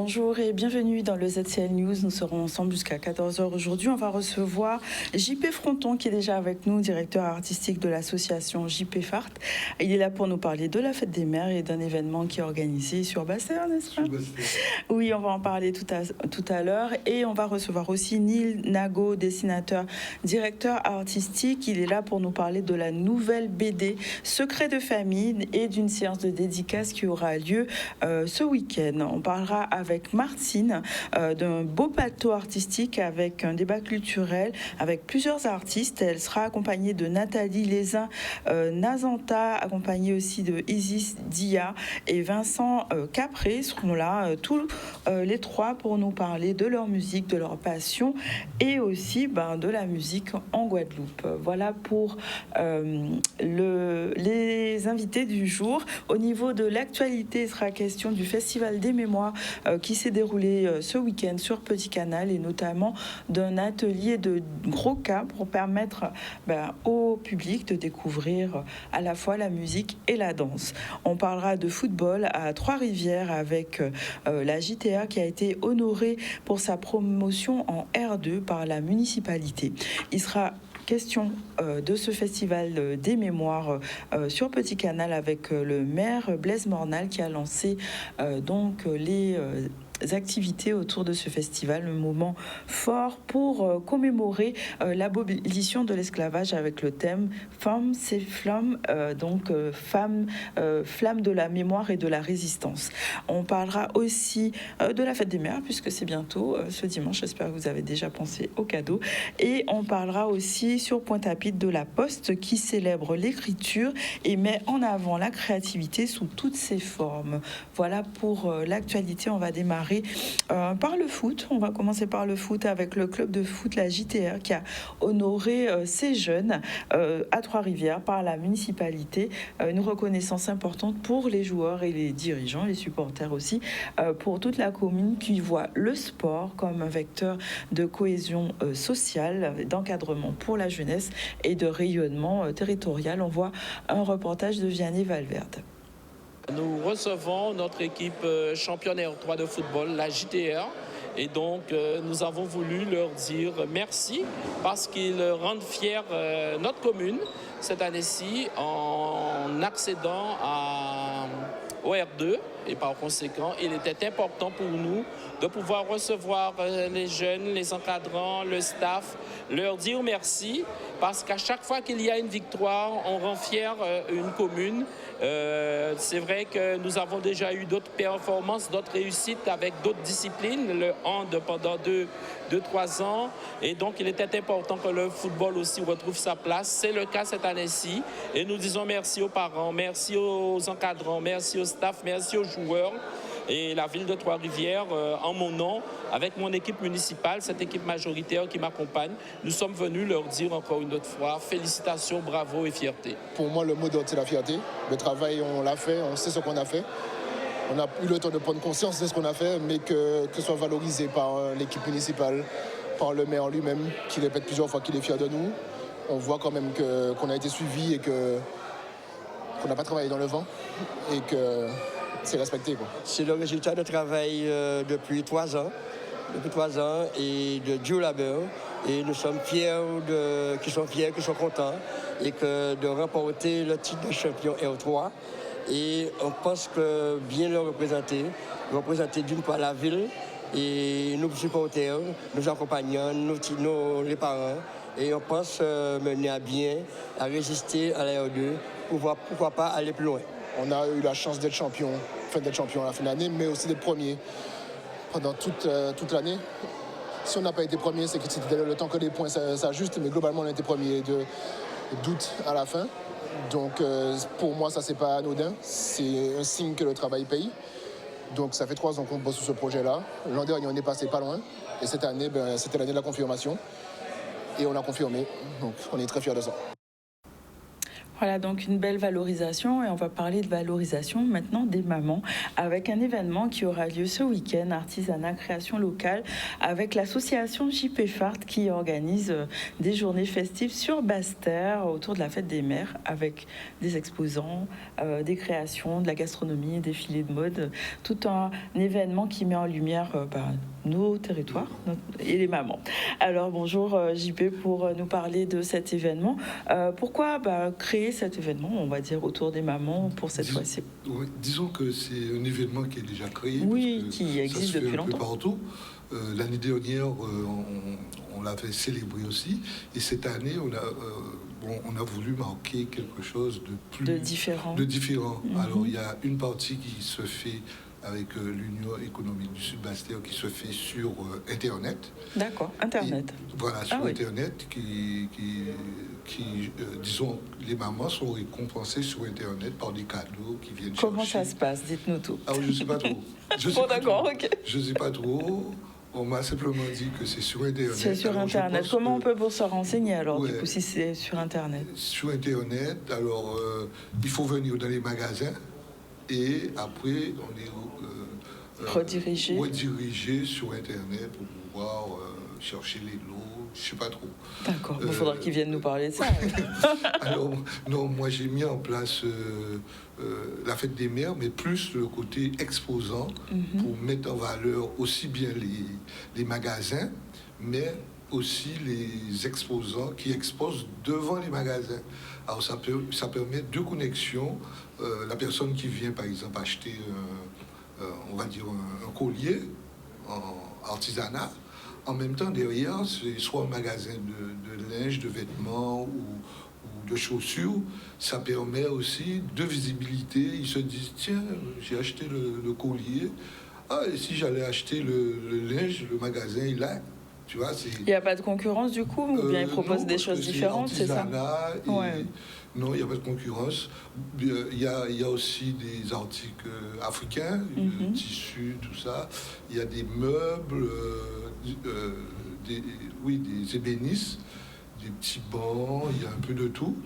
Bonjour et bienvenue dans le ZCL News. Nous serons ensemble jusqu'à 14 heures aujourd'hui. On va recevoir JP Fronton qui est déjà avec nous, directeur artistique de l'association JP Fart. Il est là pour nous parler de la fête des mères et d'un événement qui est organisé sur Basser, n'est-ce pas? Oui, on va en parler tout à l'heure. Et on va recevoir aussi Neil Nago, dessinateur, directeur artistique. Il est là pour nous parler de la nouvelle BD Secret de famille et d'une séance de dédicace qui aura lieu ce week-end. On parlera avec Martine d'un beau plateau artistique avec un débat culturel avec plusieurs artistes. Elle sera accompagnée de Nathalie Lézin Nazanta, accompagnée aussi de Isis Dia et Vincent Capré seront là tous les trois pour nous parler de leur musique, de leur passion et aussi de la musique en Guadeloupe. Voilà pour les invités du jour. Au niveau de l'actualité, il sera question du Festival des Mémoires qui s'est déroulé ce week-end sur Petit Canal et notamment d'un atelier de gros cas pour permettre au public de découvrir à la fois la musique et la danse. On parlera de football à Trois-Rivières avec la JTA qui a été honorée pour sa promotion en R2 par la municipalité. Il sera question de ce festival des mémoires sur Petit Canal avec le maire Blaise Mornal qui a lancé les activités autour de ce festival, un moment fort pour commémorer l'abolition de l'esclavage avec le thème Femmes, c'est flammes, femmes, flammes de la mémoire et de la résistance. On parlera aussi de la fête des mères puisque c'est bientôt ce dimanche, j'espère que vous avez déjà pensé aux cadeaux, et on parlera aussi sur Pointe-à-Pitre de la Poste qui célèbre l'écriture et met en avant la créativité sous toutes ses formes. Voilà pour l'actualité. On va démarrer par le foot. On va commencer par le foot avec le club de foot, la JTR, qui a honoré ces jeunes à Trois-Rivières par la municipalité. Une reconnaissance importante pour les joueurs et les dirigeants, les supporters aussi, pour toute la commune qui voit le sport comme un vecteur de cohésion sociale, d'encadrement pour la jeunesse et de rayonnement territorial. On voit un reportage de Vianney Valverde. Nous recevons notre équipe championne R3 de football, la JTR. Et donc, nous avons voulu leur dire merci parce qu'ils rendent fiers notre commune cette année-ci en accédant au R2. Et par conséquent, il était important pour nous de pouvoir recevoir les jeunes, les encadrants, le staff, leur dire merci parce qu'à chaque fois qu'il y a une victoire, on rend fier une commune. C'est vrai que nous avons déjà eu d'autres performances, d'autres réussites avec d'autres disciplines, le hand pendant 2-3 ans. Et donc, il était important que le football aussi retrouve sa place. C'est le cas cette année-ci. Et nous disons merci aux parents, merci aux encadrants, merci au staff, merci aux joueurs. Et la ville de Trois-Rivières, en mon nom, avec mon équipe municipale, cette équipe majoritaire qui m'accompagne, nous sommes venus leur dire encore une autre fois félicitations, bravo et fierté. Pour moi, le mot d'ordre, c'est la fierté. Le travail, on l'a fait, on sait ce qu'on a fait. On a eu le temps de prendre conscience de ce qu'on a fait, mais que ce soit valorisé par l'équipe municipale, par le maire lui-même, qui répète plusieurs fois qu'il est fier de nous. On voit quand même qu'on a été suivi et qu'on n'a pas travaillé dans le vent et que c'est respecté, quoi. C'est le résultat de travail depuis 3 ans. Depuis 3 ans et de dur labeur. Et nous sommes fiers, qui sont contents et de remporter le titre de champion R3. Et on pense que bien le représenter d'une part la ville et nos supporters, nos accompagnants, les parents. Et on pense mener à bien, à résister à la R2, pourquoi pas aller plus loin. On a eu la chance d'être champion à la fin de l'année, mais aussi d'être premier pendant toute l'année. Si on n'a pas été premier, c'est que c'était le temps que les points s'ajustent, mais globalement, on a été premier d'août à la fin. Donc, pour moi, ça, c'est pas anodin. C'est un signe que le travail paye. Donc, ça fait 3 ans qu'on bosse sur ce projet-là. L'an dernier, on est passé pas loin. Et cette année, c'était l'année de la confirmation. Et on a confirmé. Donc, on est très fiers de ça. Voilà, donc une belle valorisation, et on va parler de valorisation maintenant des mamans avec un événement qui aura lieu ce week-end, artisanat création locale, avec l'association JP Fart qui organise des journées festives sur Basse-Terre autour de la fête des mères avec des exposants, des créations, de la gastronomie, des défilés de mode, tout un événement qui met en lumière nos territoires et les mamans. Alors bonjour JP pour nous parler de cet événement. Pourquoi créer cet événement, on va dire, autour des mamans pour cette fois-ci? Oui, disons que c'est un événement qui est déjà créé. Oui, qui existe depuis longtemps. Un peu partout. L'année dernière, on l'avait célébré aussi. Et cette année, on a voulu marquer quelque chose de différent. Mm-hmm. Alors, il y a une partie qui se fait avec l'Union économique du Sud-Basse-Terre qui se fait sur Internet. D'accord, Internet. Voilà, sur Internet, disons, les mamans sont récompensées sur Internet par des cadeaux qui viennent Comment chercher. ça se passe? Dites-nous tout. Ah, je ne sais pas trop. Je ne sais pas trop. On m'a simplement dit que c'est sur Internet. C'est sur Internet. Comment on peut pour se renseigner alors, du coup, si c'est sur Internet? Sur Internet, alors, il faut venir dans les magasins et après, on est redirigé sur Internet pour pouvoir chercher les lots. Je ne sais pas trop. D'accord, il faudra qu'ils viennent nous parler de ça. Alors, non, moi j'ai mis en place la fête des mères, mais plus le côté exposant pour mettre en valeur aussi bien les magasins, mais aussi les exposants qui exposent devant les magasins. Alors ça permet deux connexions. La personne qui vient par exemple acheter, on va dire un collier en artisanat, en même temps, derrière, c'est soit un magasin de linge, de vêtements ou de chaussures. Ça permet aussi de visibilité. Ils se disent, tiens, j'ai acheté le collier. Ah, et si j'allais acheter le linge, le magasin, il a. Tu vois, il n'y a pas de concurrence du coup, ou bien ils proposent des choses différentes, c'est ça? Non, il n'y a pas de concurrence. Il y a aussi des articles africains, tissus, tout ça. Il y a des meubles, des ébénistes, des petits bancs, il y a un peu de tout.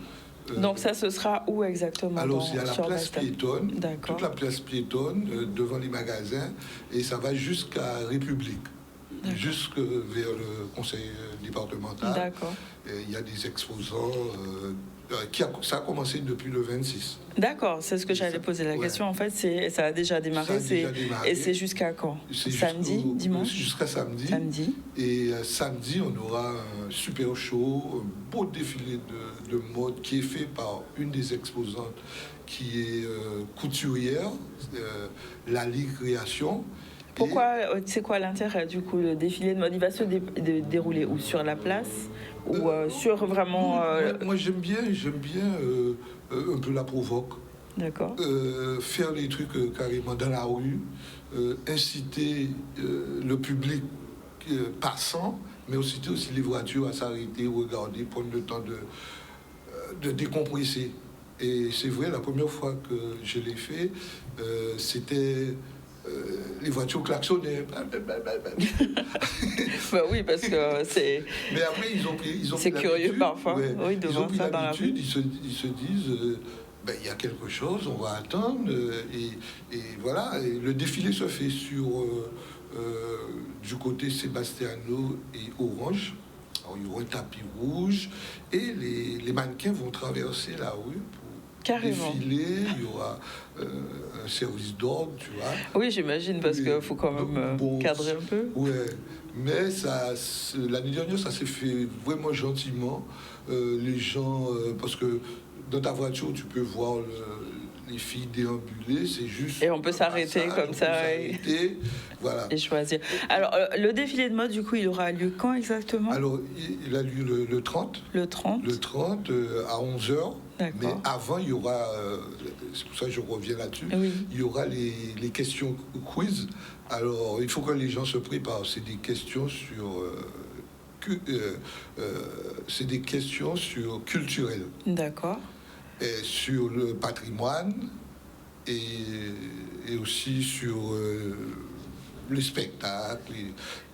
Donc ça, ce sera où exactement? Alors, c'est à la place piétonne, toute la place piétonne, devant les magasins, et ça va jusqu'à République. Jusque vers le conseil départemental. D'accord. Il y a des exposants. Ça a commencé depuis le 26. D'accord, c'est ce que j'allais poser la question. En fait, ça a déjà démarré. Et c'est jusqu'à quand? Samedi, dimanche? Jusqu'à samedi. Et samedi, on aura un super show, un beau défilé de mode qui est fait par une des exposantes qui est couturière, Lali Création. Pourquoi, c'est quoi l'intérêt du coup, le défilé de mode? Il va se dérouler où? Sur la place ou sur vraiment... Moi j'aime bien un peu la provoque. D'accord. Faire les trucs carrément dans la rue, inciter le public passant, mais aussi les voitures à s'arrêter, regarder, prendre le temps de décompresser. Et c'est vrai, la première fois que je l'ai fait, c'était... les voitures klaxonnaient. Oui, parce que c'est... Mais après, ils ont pris c'est curieux parfois, ouais, de voir ça dans la rue. Ils se disent, il y a quelque chose, on va attendre. Et voilà, et le défilé se fait sur du côté Sébastiano et Orange. Alors, il y aura un tapis rouge et les mannequins vont traverser la rue carrément défiler, il y aura un service d'ordre, tu vois. Oui, j'imagine, parce qu'il faut quand même cadrer un peu. Ouais, mais l'année dernière, ça s'est fait vraiment gentiment. Les gens, parce que dans ta voiture, tu peux voir les filles déambuler, c'est juste... Et on peut s'arrêter comme ça. Voilà. Et choisir. Alors, le défilé de mode, du coup, il aura lieu quand exactement? Alors, il a lieu le 30. Le 30. Le 30 à 11h. D'accord. Mais avant, il y aura, c'est pour ça que je reviens là-dessus, il y aura les questions quiz. Alors, il faut que les gens se préparent. C'est des questions sur culturelles. D'accord. Et sur le patrimoine et aussi sur les spectacles,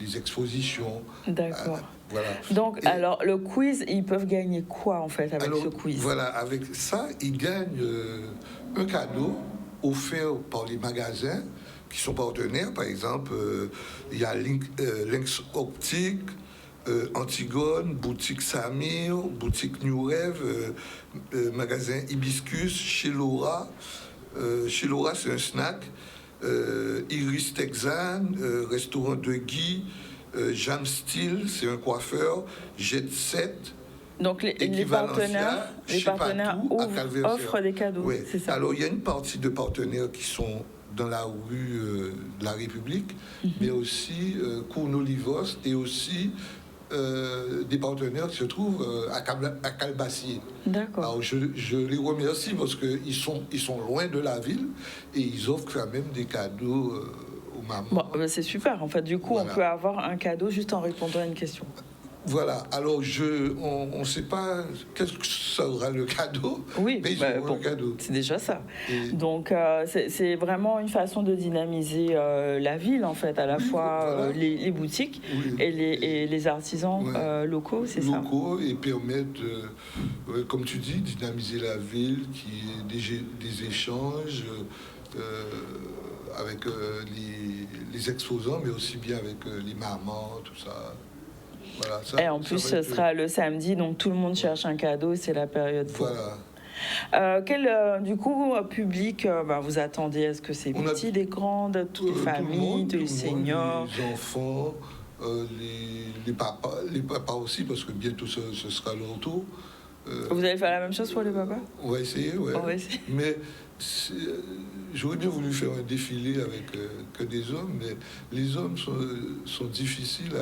les expositions. D'accord. Voilà. Donc, alors, le quiz, ils peuvent gagner quoi, en fait, avec ce quiz? Voilà, avec ça, ils gagnent un cadeau offert par les magasins qui sont partenaires. Par exemple, il y a Lynx Optique, Antigone, boutique Samir, boutique New Rêve, magasin Hibiscus, chez Laura. Chez Laura, c'est un snack. Iris Texan, restaurant de Guy, Jam Steel, c'est un coiffeur, Jet Set. Donc les partenaires offrent des cadeaux, ouais. C'est ça? Alors il y a une partie de partenaires qui sont dans la rue de la République, mais aussi Cournolivos et aussi des partenaires qui se trouvent à Calbassier. D'accord. Alors je les remercie parce qu'ils sont loin de la ville et ils offrent quand même des cadeaux aux mamans. Bon, c'est super. En fait, du coup, Voilà. on peut avoir un cadeau juste en répondant à une question. Voilà, alors on ne sait pas qu'est-ce que sera le cadeau, Oui, mais ils auront le cadeau. c'est déjà ça. Et- Donc, c'est vraiment une façon de dynamiser la ville, en fait, à la fois voilà. les boutiques Oui. et les artisans locaux, c'est ça? Locaux et permettre, comme tu dis, dynamiser la ville, qui ait des échanges avec les exposants, mais aussi bien avec les mamans, tout ça. Voilà, ça, Et en plus, ça ce va être- sera le samedi, donc tout le monde cherche un cadeau, c'est la période pour. Voilà. Du coup, public, vous attendez? Est-ce que c'est On a- petit, des grandes, toutes les familles, tous les seniors? Les enfants, les papas aussi, parce que bientôt ce sera leur tour. Vous allez faire la même chose pour les papas? On va essayer, ouais. On va essayer. Mais j'aurais bien voulu faire un défilé avec que des hommes, mais les hommes sont difficiles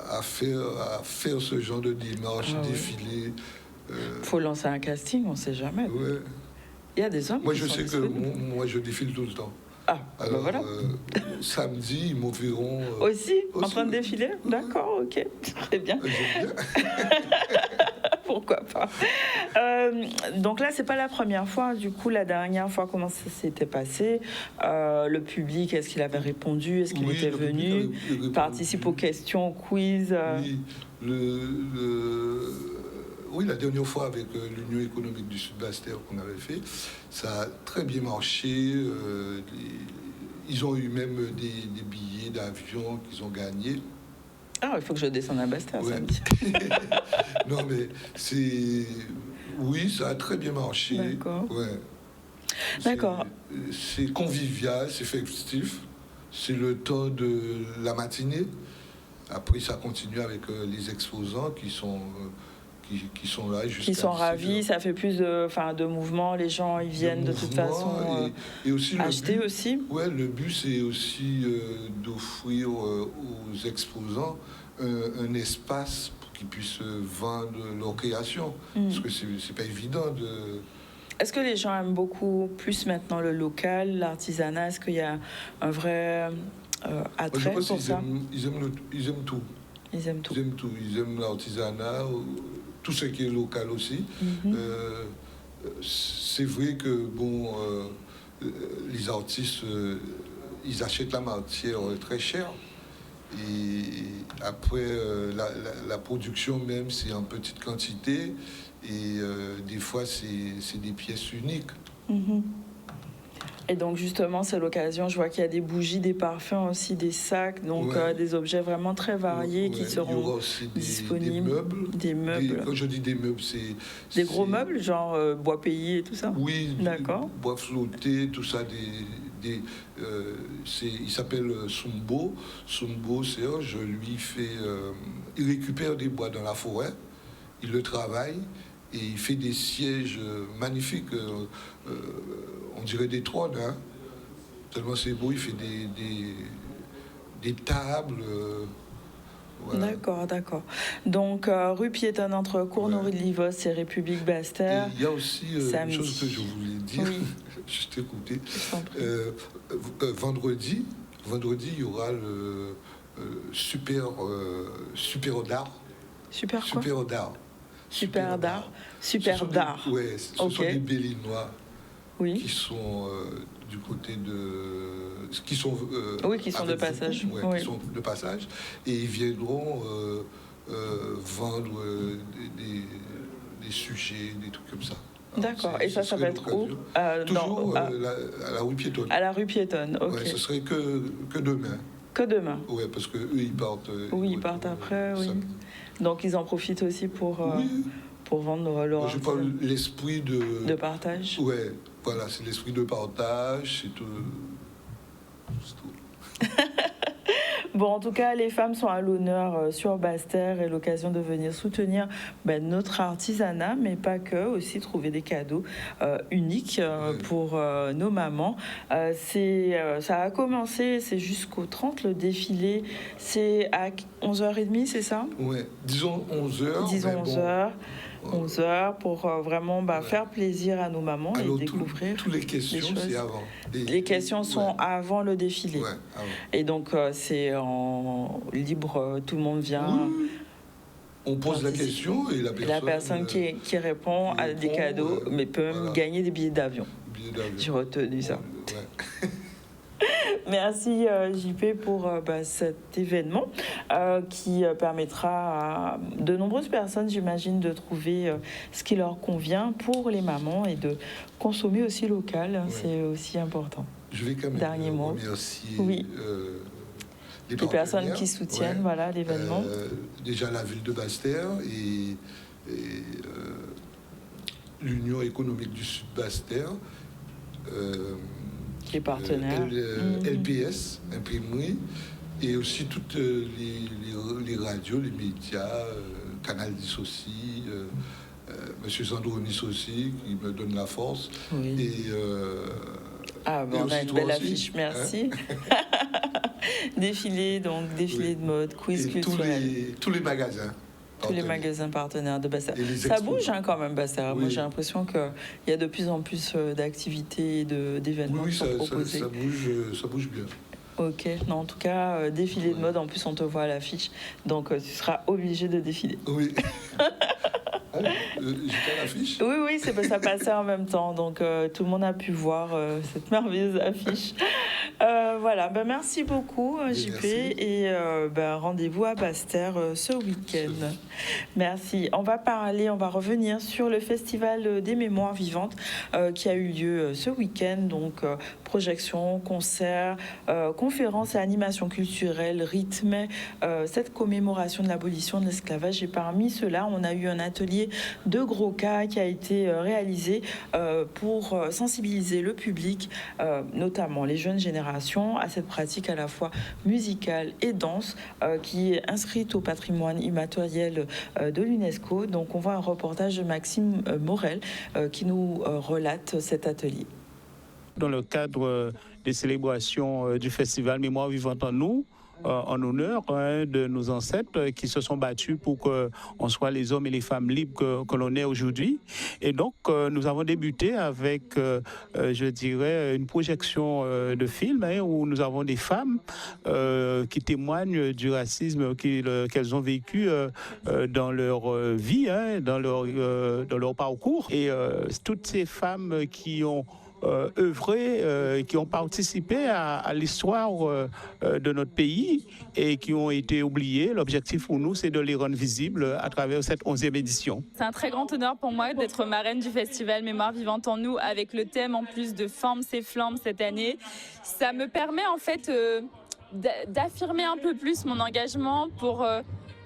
à faire ce genre de démarche, défilé. Faut lancer un casting, on sait jamais. Ouais. Il y a des hommes Moi, qui je sont sais que disponibles. moi, je défile tout le temps. Ah, Alors, voilà. samedi, ils m'offriront. Aussi, en aussi, train de défiler? D'accord, ok, très bien. J'aime bien. Pourquoi pas. Donc là, c'est pas la première fois. Du coup, la dernière fois, comment ça s'était passé? Le public, est-ce qu'il avait répondu? Est-ce qu'il Oui, était le public venu? avait répondu. Participe aux questions, aux quiz? Oui, la dernière fois avec l'Union économique du Sud-Bastère qu'on avait fait, ça a très bien marché. Ils ont eu même des billets d'avion qu'ils ont gagnés. Ah, il faut que je descende à Bastère Ouais. samedi. Non, mais oui, ça a très bien marché. D'accord. Ouais. D'accord. C'est convivial, c'est festif. C'est le temps de la matinée. Après, ça continue avec les exposants qui sont là jusqu'à Qui sont 17 ravis, heures. ça fait plus de mouvements, les gens ils viennent de toute mouvement façon et aussi acheter le but, aussi. Ouais, le but c'est aussi d'offrir aux exposants un espace pour qu'ils puissent vendre leur création. Parce que c'est pas évident de. Est-ce que les gens aiment beaucoup plus maintenant le local, l'artisanat? Est-ce qu'il y a un vrai Moi, je attrait pense pour qu'ils ça? ils aiment tout. Ils aiment tout. Ils aiment tout. Ils aiment l'artisanat, tout ce qui est local aussi. C'est vrai que les artistes, ils achètent la matière très cher. Et après, la production même, c'est en petite quantité. Et des fois, c'est des pièces uniques. Et donc justement, c'est l'occasion, je vois qu'il y a des bougies, des parfums aussi, des sacs, donc des objets vraiment très variés qui Il y seront aura aussi disponibles. des meubles. Des meubles. Quand je dis des meubles, c'est... Des gros meubles, genre bois payé et tout ça? Oui, D'accord. bois flotté, tout ça. Il s'appelle Sumbo. Sumbo, Serge, lui, il récupère des bois dans la forêt, il le travaille et il fait des sièges magnifiques. On dirait des trônes, hein. Tellement c'est beau, il fait des tables. Voilà. D'accord. Donc, rue piétonne entre Courneuve-Livos et République Bastère. Et il y a aussi une samedi. chose que je voulais dire, Oui. je t'écoutais. Je t'en prie. Vendredi, il y aura le super d'art. Super quoi? Super d'art. Super d'art. Super d'art. Oui, ce Ok. sont des Bélinois Oui. qui sont du côté de... qui sont... qui sont de passage. Qui sont de passage. Et ils viendront vendre des sujets, des trucs comme ça. D'accord. Et ça va être où? Toujours à la rue piétonne. À la rue piétonne, ok. Ouais, ce serait que demain. Que demain? Oui, parce qu'eux, ils partent... ils partent après, oui. Donc, ils en profitent aussi pour vendre leur... Je parle l'esprit de... De partage. Oui, voilà, c'est l'esprit de partage, c'est tout. C'est tout. Bon, en tout cas, les femmes sont à l'honneur sur Basse-Terre et l'occasion de venir soutenir notre artisanat, mais pas que, aussi trouver des cadeaux uniques pour nos mamans. Ça a commencé, c'est jusqu'au 30, le défilé, c'est à 11h30, c'est ça? Oui, disons 11h. Disons 11h. 11h pour vraiment faire plaisir à nos mamans. Alors, et découvrir toutes les questions, c'est avant. Les questions sont avant le défilé. Ouais, avant. Et donc, c'est en libre, tout le monde vient. Oui. On pose la question et la personne qui répond à des cadeaux, mais peut même gagner des billets d'avion. J'ai retenu ça. Ouais. Merci JP pour cet événement qui permettra à de nombreuses personnes, j'imagine, de trouver ce qui leur convient pour les mamans et de consommer aussi local. Ouais. C'est aussi important. Je vais quand même remercier les personnes qui soutiennent l'événement. Déjà la ville de Basse-Terre et l'Union économique du Sud Basse-Terre. Les partenaires. LPS, Imprimerie, et aussi toutes les radios, les médias, Canal 10 aussi, Monsieur Sandronis aussi, qui me donne la force. Oui. Et, on a une belle affiche, merci. Défilé de mode, quiz culturel. Tous les magasins. Tous les magasins partenaires de Basse-Terre. Ça bouge quand même, Basse-Terre. Oui. Moi, j'ai l'impression qu'il y a de plus en plus d'activités et d'événements qui sont proposés. Ça bouge bien. Ok, non, en tout cas, défilé de mode, en plus on te voit à l'affiche, donc tu seras obligé de défiler. Oui. J'étais à l'affiche. Oui, ça passait en même temps, donc tout le monde a pu voir cette merveilleuse affiche. Voilà, merci beaucoup JP et rendez-vous à Basse-Terre ce week-end. Merci. On va revenir sur le Festival des Mémoires Vivantes qui a eu lieu ce week-end, donc projections, concerts, conférences et animations culturelles rythmaient cette commémoration de l'abolition de l'esclavage. Et parmi ceux-là, on a eu un atelier de gros cas qui a été réalisé pour sensibiliser le public, notamment les jeunes générations, à cette pratique à la fois musicale et danse qui est inscrite au patrimoine immatériel de l'UNESCO. Donc on voit un reportage de Maxime Morel qui nous relate cet atelier. Dans le cadre des célébrations du festival Mémoire Vivante en nous, en honneur de nos ancêtres qui se sont battus pour qu'on soit les hommes et les femmes libres que l'on est aujourd'hui. Et donc, nous avons débuté avec, je dirais, une projection de film où nous avons des femmes qui témoignent du racisme qu'elles ont vécu dans leur vie, dans leur parcours. Et toutes ces femmes qui ont œuvré, qui ont participé à l'histoire de notre pays et qui ont été oubliées. L'objectif pour nous, c'est de les rendre visibles à travers cette 11e édition. C'est un très grand honneur pour moi d'être marraine du festival Mémoire Vivante en nous, avec le thème en plus de Forme ses flammes cette année. Ça me permet en fait d'affirmer un peu plus mon engagement pour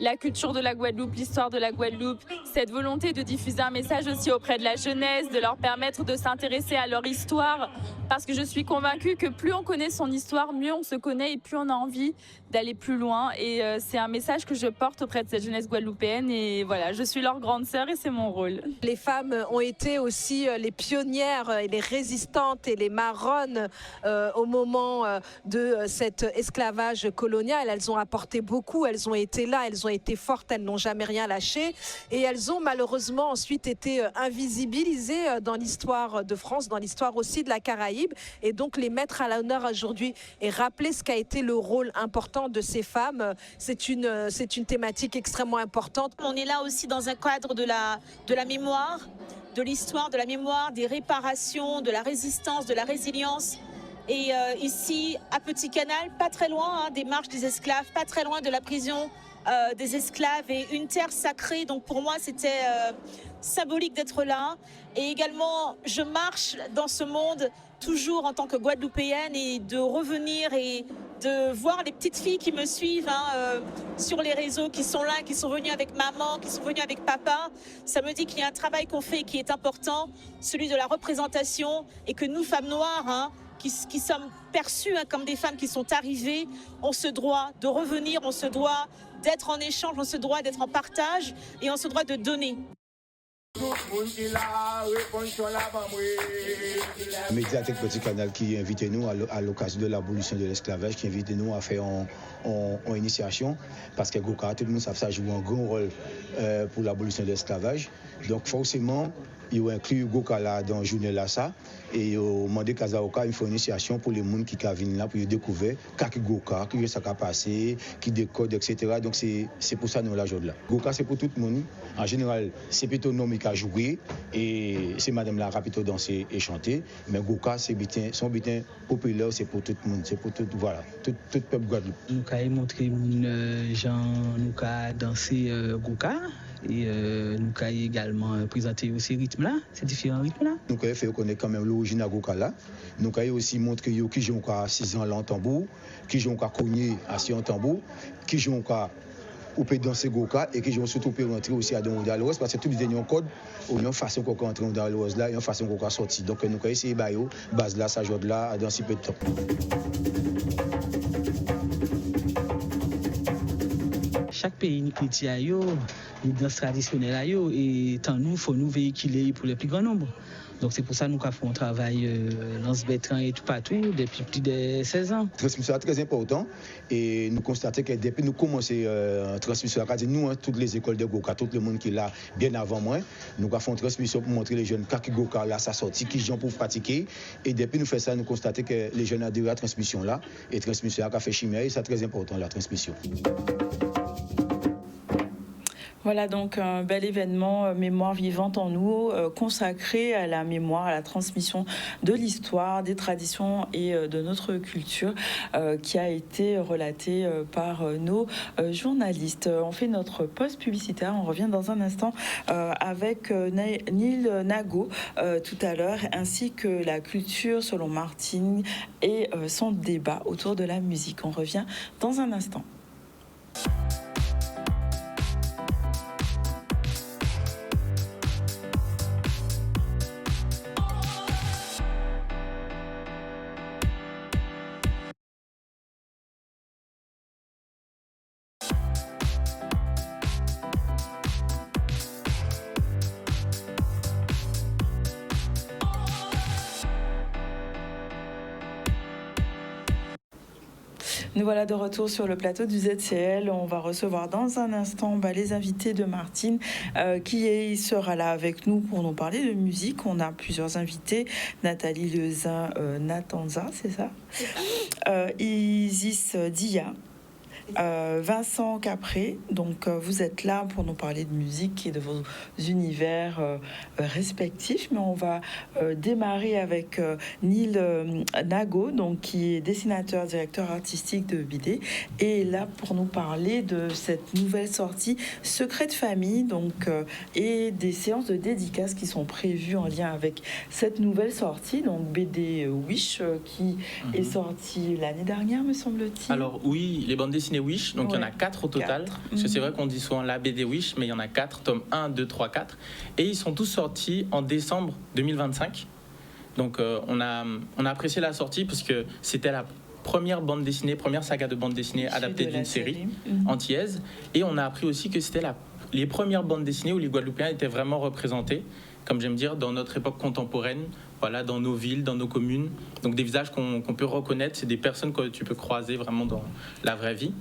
la culture de la Guadeloupe, l'histoire de la Guadeloupe, cette volonté de diffuser un message aussi auprès de la jeunesse, de leur permettre de s'intéresser à leur histoire, parce que je suis convaincue que plus on connaît son histoire, mieux on se connaît et plus on a envie d'aller plus loin. Et c'est un message que je porte auprès de cette jeunesse guadeloupéenne et voilà, je suis leur grande sœur et c'est mon rôle. Les femmes ont été aussi les pionnières et les résistantes et les marronnes au moment de cet esclavage colonial. Elles ont apporté beaucoup, elles ont été là, elles ont été fortes, elles n'ont jamais rien lâché et elles ont malheureusement ensuite été invisibilisées dans l'histoire de France, dans l'histoire aussi de la Caraïbe, et donc les mettre à l'honneur aujourd'hui et rappeler ce qu'a été le rôle important de ces femmes, c'est une thématique extrêmement importante. On est là aussi dans un cadre de la mémoire, de l'histoire, de la mémoire, des réparations, de la résistance, de la résilience Et ici, à Petit Canal, pas très loin des marches des esclaves, pas très loin de la prison des esclaves et une terre sacrée. Donc pour moi, c'était symbolique d'être là. Et également, je marche dans ce monde toujours en tant que Guadeloupéenne et de revenir et de voir les petites filles qui me suivent sur les réseaux, qui sont là, qui sont venues avec maman, qui sont venues avec papa. Ça me dit qu'il y a un travail qu'on fait qui est important, celui de la représentation, et que nous, femmes noires, qui sommes perçues comme des femmes qui sont arrivées, on se doit de revenir, on se doit d'être en échange, on se doit d'être en partage et on se doit de donner. Médiathèque Petit Canal qui invite nous à l'occasion de l'abolition de l'esclavage, qui invite nous à faire en initiation, parce que Goka, tout le monde sait ça joue un grand rôle pour l'abolition de l'esclavage. Donc forcément, il y a inclus Goka là dans la journée là ça, et au moment de Kazaoka, il faut une initiation pour les gens qui viennent là pour découvrir qu'est-ce Goka, qui ça a passé, qui décode, etc. Donc c'est pour ça nous la journée là. Goka c'est pour tout le monde. En général, c'est plutôt nous qui a joué et c'est madame là qui a plutôt dansé et chanté. Mais Goka c'est son butin populaire, c'est pour tout le monde, c'est pour tout voilà, tout peuple Guadeloupe. Nous avons montré aux gens, nous avons dansé Goka. Et nous avons également présenté ces rythmes-là, ces différents rythmes-là. Nous avons fait connaître quand même l'origine à Goka là. Nous avons aussi montré qui jouent à 6 ans là en tambour, qui jouent à cogner assis en tambour, qui jouent à danser Goka et qui jouent surtout pour rentrer aussi à demander l'Ouest parce que tous les derniers code, ou une façon qu'on entre dans l'Ouest là, et une façon qu'on sortir. Donc nous avons essayé de base là, ça joue là dans si peu de temps. Chaque pays qui a les danses traditionnelles et tant nous, il faut nous véhiculer pour le plus grand nombre. Donc c'est pour ça que nous avons fait un travail lance-bétran et tout partout depuis plus de 16 ans. La transmission est très important et nous constatons que depuis nous commençons la transmission, nous, toutes les écoles de Goka, tout le monde qui est là bien avant moi, nous avons fait une transmission pour montrer les jeunes qui Goka là, ça sorti, qui gens pour pratiquer. Et depuis nous faisons ça, nous constatons que les jeunes adhèrent à la transmission là et la transmission a fait chimère et c'est très important la transmission. Voilà donc un bel événement Mémoire vivante en nous, consacré à la mémoire, à la transmission de l'histoire, des traditions et de notre culture, qui a été relaté par nos journalistes. On fait notre pause publicitaire, on revient dans un instant avec Neil Nago tout à l'heure, ainsi que la culture selon Martine et son débat autour de la musique. On revient dans un instant. Nous voilà de retour sur le plateau du ZCL. On va recevoir dans un instant les invités de Martine qui sera là avec nous pour nous parler de musique. On a plusieurs invités. Nathalie Lezin, Natanza, c'est ça, Isis Dia. Vincent Capré, donc vous êtes là pour nous parler de musique et de vos univers respectifs, mais on va démarrer avec Neil Nago, donc qui est dessinateur, directeur artistique de BD, et là pour nous parler de cette nouvelle sortie Secret de famille, donc et des séances de dédicaces qui sont prévues en lien avec cette nouvelle sortie, donc BD Wish qui est sortie l'année dernière, me semble-t-il. Alors oui, les bandes dessinées Wish, donc il y en a 4 au total, parce que c'est vrai qu'on dit souvent la BD Wish, mais il y en a 4, tomes 1, 2, 3, 4, et ils sont tous sortis en décembre 2025. Donc on a apprécié la sortie parce que c'était la première bande dessinée, première saga de bande dessinée adaptée d'une série antillaise, et on a appris aussi que c'était les premières bandes dessinées où les Guadeloupéens étaient vraiment représentés, comme j'aime dire, dans notre époque contemporaine, voilà, dans nos villes, dans nos communes. Donc des visages qu'on peut reconnaître, c'est des personnes que tu peux croiser vraiment dans la vraie vie.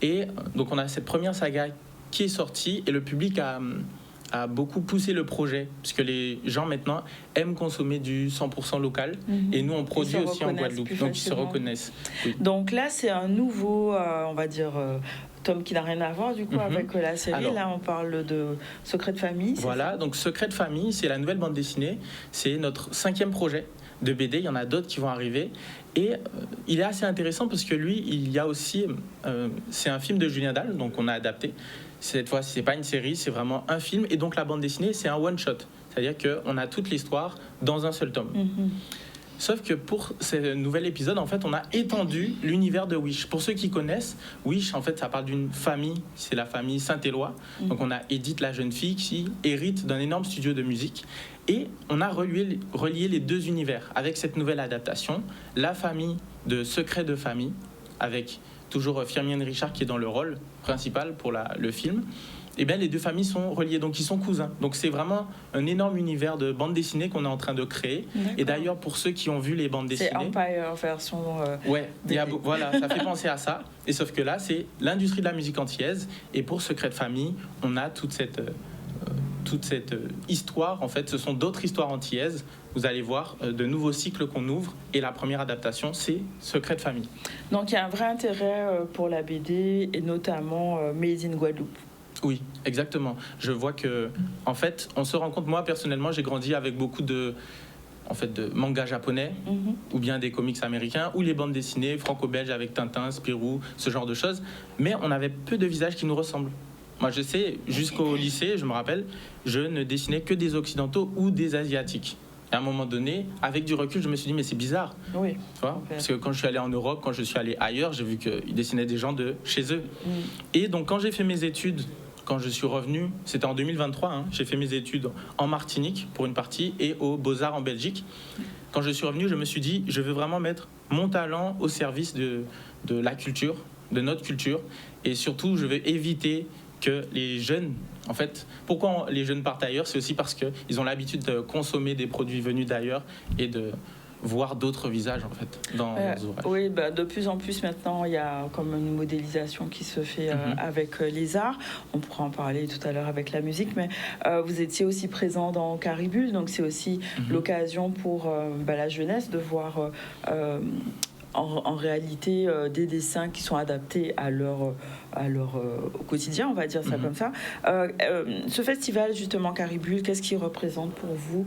Et donc on a cette première saga qui est sortie et le public a beaucoup poussé le projet, puisque les gens maintenant aiment consommer du 100% local, et nous on produit aussi en Guadeloupe, donc ils se reconnaissent. Oui. Donc là c'est un nouveau, on va dire... tome qui n'a rien à voir du coup avec la série. Alors, là on parle de Secret de famille. Voilà, donc Secret de famille, c'est la nouvelle bande dessinée. C'est notre 5e projet. de BD, il y en a d'autres qui vont arriver. Et il est assez intéressant parce que lui, il y a aussi... c'est un film de Julien Dalle, donc on a adapté. Cette fois, ce n'est pas une série, c'est vraiment un film. Et donc la bande dessinée, c'est un one-shot. C'est-à-dire qu'on a toute l'histoire dans un seul tome. Sauf que pour ce nouvel épisode, en fait, on a étendu l'univers de Wish. Pour ceux qui connaissent, Wish, en fait, ça parle d'une famille, c'est la famille Saint-Éloi. Donc on a Edith, la jeune fille, qui hérite d'un énorme studio de musique. Et on a relié les deux univers avec cette nouvelle adaptation. La famille de Secret de famille, avec toujours Firmin Richard qui est dans le rôle principal pour le film. Et bien, les deux familles sont reliées, donc ils sont cousins. Donc c'est vraiment un énorme univers de bande dessinée qu'on est en train de créer. Et d'ailleurs, pour ceux qui ont vu les bandes dessinées... C'est Empire version... Ouais, voilà, ça fait penser à ça. Et sauf que là, c'est l'industrie de la musique antillaise. Et pour Secret de famille, on a toute cette histoire. En fait, ce sont d'autres histoires antillaises. Vous allez voir de nouveaux cycles qu'on ouvre. Et la première adaptation, c'est Secret de famille. Donc il y a un vrai intérêt pour la BD, et notamment Made in Guadeloupe. Oui, exactement. Je vois que, en fait, on se rend compte, moi personnellement, j'ai grandi avec beaucoup de mangas japonais, ou bien des comics américains, ou les bandes dessinées franco-belges avec Tintin, Spirou, ce genre de choses. Mais on avait peu de visages qui nous ressemblent. Moi, je sais, jusqu'au lycée, je me rappelle, je ne dessinais que des occidentaux ou des asiatiques. Et à un moment donné, avec du recul, je me suis dit, mais c'est bizarre. Oui. Tu vois, parce que quand je suis allé en Europe, quand je suis allé ailleurs, j'ai vu qu'ils dessinaient des gens de chez eux. Et donc, quand j'ai fait mes études, quand je suis revenu, c'était en 2023, j'ai fait mes études en Martinique pour une partie et aux Beaux-Arts en Belgique. Quand je suis revenu, je me suis dit, je veux vraiment mettre mon talent au service de la culture, de notre culture. Et surtout, je veux éviter que les jeunes, en fait, pourquoi les jeunes partent ailleurs, c'est aussi parce qu'ils ont l'habitude de consommer des produits venus d'ailleurs et de voir d'autres visages, en fait, dans leurs ouvrages. Oui, de plus en plus maintenant, il y a comme une modélisation qui se fait avec les arts. On pourra en parler tout à l'heure avec la musique, mais vous étiez aussi présent dans Caribule, donc c'est aussi l'occasion pour la jeunesse de voir en réalité des dessins qui sont adaptés à leur au quotidien, on va dire ça comme ça. Ce festival, justement, Caribule, qu'est-ce qu'il représente pour vous,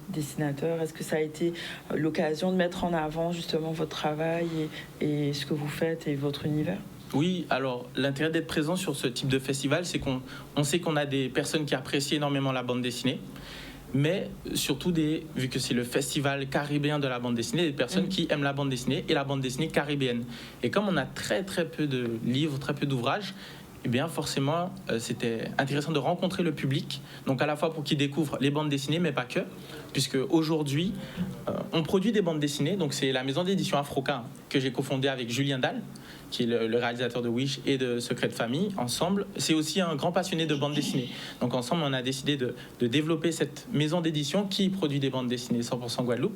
dessinateurs? Est-ce que ça a été l'occasion de mettre en avant, justement, votre travail et ce que vous faites et votre univers? Oui, alors l'intérêt d'être présent sur ce type de festival, c'est qu'on sait qu'on a des personnes qui apprécient énormément la bande dessinée, mais surtout, vu que c'est le festival caribéen de la bande dessinée, des personnes qui aiment la bande dessinée et la bande dessinée caribéenne. Et comme on a très très peu de livres, très peu d'ouvrages, eh bien forcément, c'était intéressant de rencontrer le public, donc à la fois pour qu'ils découvrent les bandes dessinées, mais pas que, puisque aujourd'hui, on produit des bandes dessinées, donc c'est la maison d'édition Afroca que j'ai cofondée avec Julien Dalle, qui est le réalisateur de Wish et de Secret de famille. Ensemble, c'est aussi un grand passionné de bande dessinée. Donc ensemble, on a décidé de développer cette maison d'édition qui produit des bandes dessinées 100% Guadeloupe.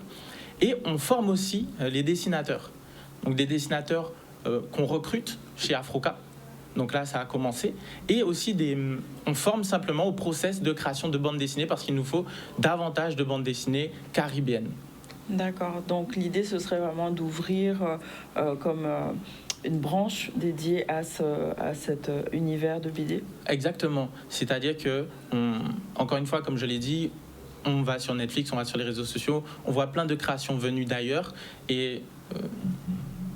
Et on forme aussi les dessinateurs. Donc des dessinateurs qu'on recrute chez Afroca. Donc là, ça a commencé. Et aussi, on forme simplement au process de création de bande dessinée parce qu'il nous faut davantage de bandes dessinées caribéennes. D'accord. Donc l'idée, ce serait vraiment d'ouvrir comme une branche dédiée à cet univers de BD. Exactement. C'est-à-dire que, encore une fois, comme je l'ai dit, on va sur Netflix, on va sur les réseaux sociaux, on voit plein de créations venues d'ailleurs. Et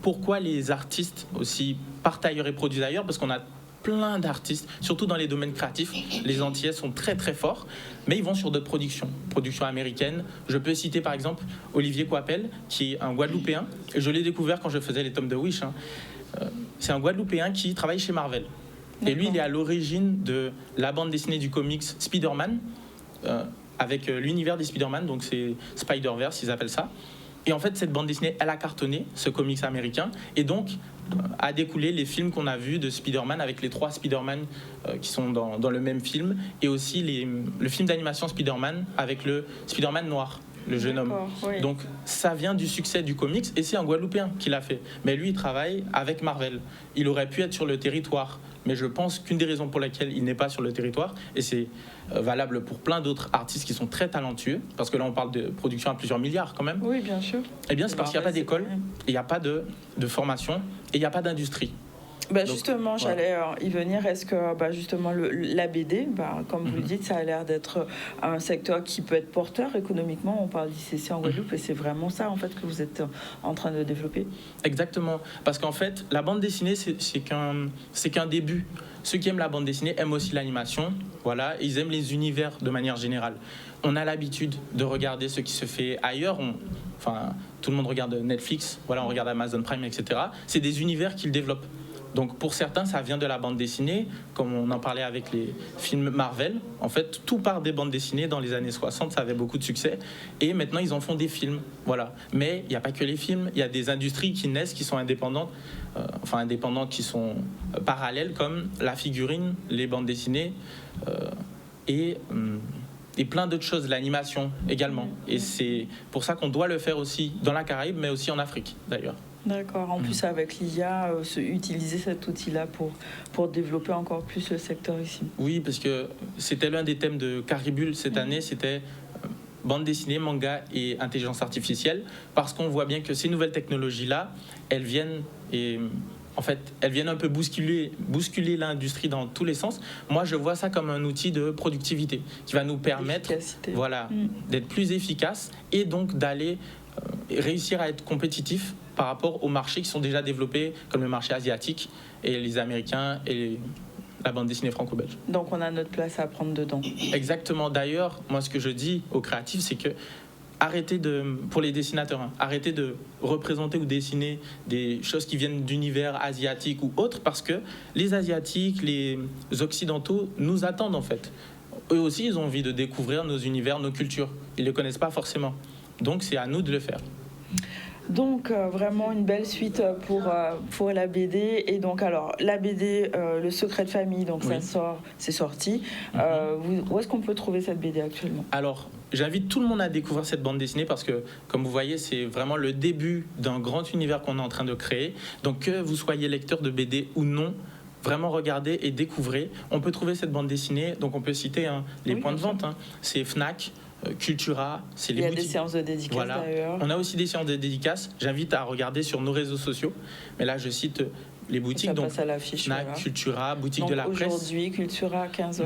pourquoi les artistes aussi partent ailleurs et produisent ailleurs? Parce qu'on a plein d'artistes, surtout dans les domaines créatifs. Les Antillais sont très très forts, mais ils vont sur d'autres productions américaines. Je peux citer par exemple Olivier Coipel, qui est un Guadeloupéen. Je l'ai découvert quand je faisais les tomes de Wish. C'est un Guadeloupéen qui travaille chez Marvel. Et lui, il est à l'origine de la bande dessinée du comics Spider-Man, avec l'univers des Spider-Man, donc c'est Spider-Verse, ils appellent ça. Et en fait, cette bande dessinée, elle a cartonné, ce comics américain, et donc a découlé les films qu'on a vus de Spider-Man, avec les 3 Spider-Man qui sont dans le même film, et aussi le film d'animation Spider-Man avec le Spider-Man noir, le jeune homme. Oui. Donc ça vient du succès du comics, et c'est un Guadeloupéen qui l'a fait. Mais lui, il travaille avec Marvel. Il aurait pu être sur le territoire, mais je pense qu'une des raisons pour lesquelles il n'est pas sur le territoire, et c'est valable pour plein d'autres artistes qui sont très talentueux, parce que là on parle de production à plusieurs milliards quand même. Oui, bien sûr. Eh bien c'est parce qu'il n'y a pas d'école, il n'y a pas de formation et il n'y a pas d'industrie. Donc, justement, j'allais y venir. Est-ce que justement la BD, comme vous le dites, ça a l'air d'être un secteur qui peut être porteur économiquement. On parle d'ICC en Guadeloupe et c'est vraiment ça en fait que vous êtes en train de développer. Exactement, parce qu'en fait, la bande dessinée, c'est qu'un début. Ceux qui aiment la bande dessinée aiment aussi l'animation. Voilà, ils aiment les univers de manière générale. On a l'habitude de regarder ce qui se fait ailleurs. Tout le monde regarde Netflix, on regarde Amazon Prime, etc. C'est des univers qu'ils développent. Donc pour certains, ça vient de la bande dessinée, comme on en parlait avec les films Marvel. En fait, tout part des bandes dessinées. Dans les années 60, ça avait beaucoup de succès. Et maintenant, ils en font des films. Voilà. Mais il n'y a pas que les films. Il y a des industries qui naissent, qui sont indépendantes, qui sont parallèles, comme la figurine, les bandes dessinées et plein d'autres choses, l'animation également. Et c'est pour ça qu'on doit le faire aussi dans la Caraïbe, mais aussi en Afrique, d'ailleurs. D'accord. En plus, avec l'IA, utiliser cet outil-là pour développer encore plus le secteur ici. Oui, parce que c'était l'un des thèmes de Caribule cette année, c'était bande dessinée, manga et intelligence artificielle, parce qu'on voit bien que ces nouvelles technologies-là, elles viennent un peu bousculer l'industrie dans tous les sens. Moi, je vois ça comme un outil de productivité qui va nous permettre d'être plus efficace et donc d'aller réussir à être compétitif par rapport aux marchés qui sont déjà développés, comme le marché asiatique et les Américains et la bande dessinée franco-belge. Donc on a notre place à prendre dedans. Exactement. D'ailleurs, moi ce que je dis aux créatifs, c'est que pour les dessinateurs, arrêtez de représenter ou dessiner des choses qui viennent d'univers asiatiques ou autres, parce que les Asiatiques, les Occidentaux nous attendent en fait. Eux aussi, ils ont envie de découvrir nos univers, nos cultures. Ils ne les connaissent pas forcément. Donc c'est à nous de le faire. Donc vraiment une belle suite pour la BD. Et donc alors la BD Le Secret de Famille, donc c'est sorti. Où est-ce qu'on peut trouver cette BD actuellement? Alors j'invite tout le monde à découvrir cette bande dessinée parce que comme vous voyez c'est vraiment le début d'un grand univers qu'on est en train de créer. Donc que vous soyez lecteur de BD ou non, vraiment regardez et découvrez. On peut trouver cette bande dessinée, donc on peut citer les points de vente. C'est Fnac, Cultura, c'est les boutiques. Il y a des séances de dédicaces d'ailleurs. On a aussi des séances de dédicaces. J'invite à regarder sur nos réseaux sociaux. Mais là, je cite les boutiques, ça donc passe à l'affiche, Fnac, Cultura, boutique de la presse. Aujourd'hui, Cultura à 15h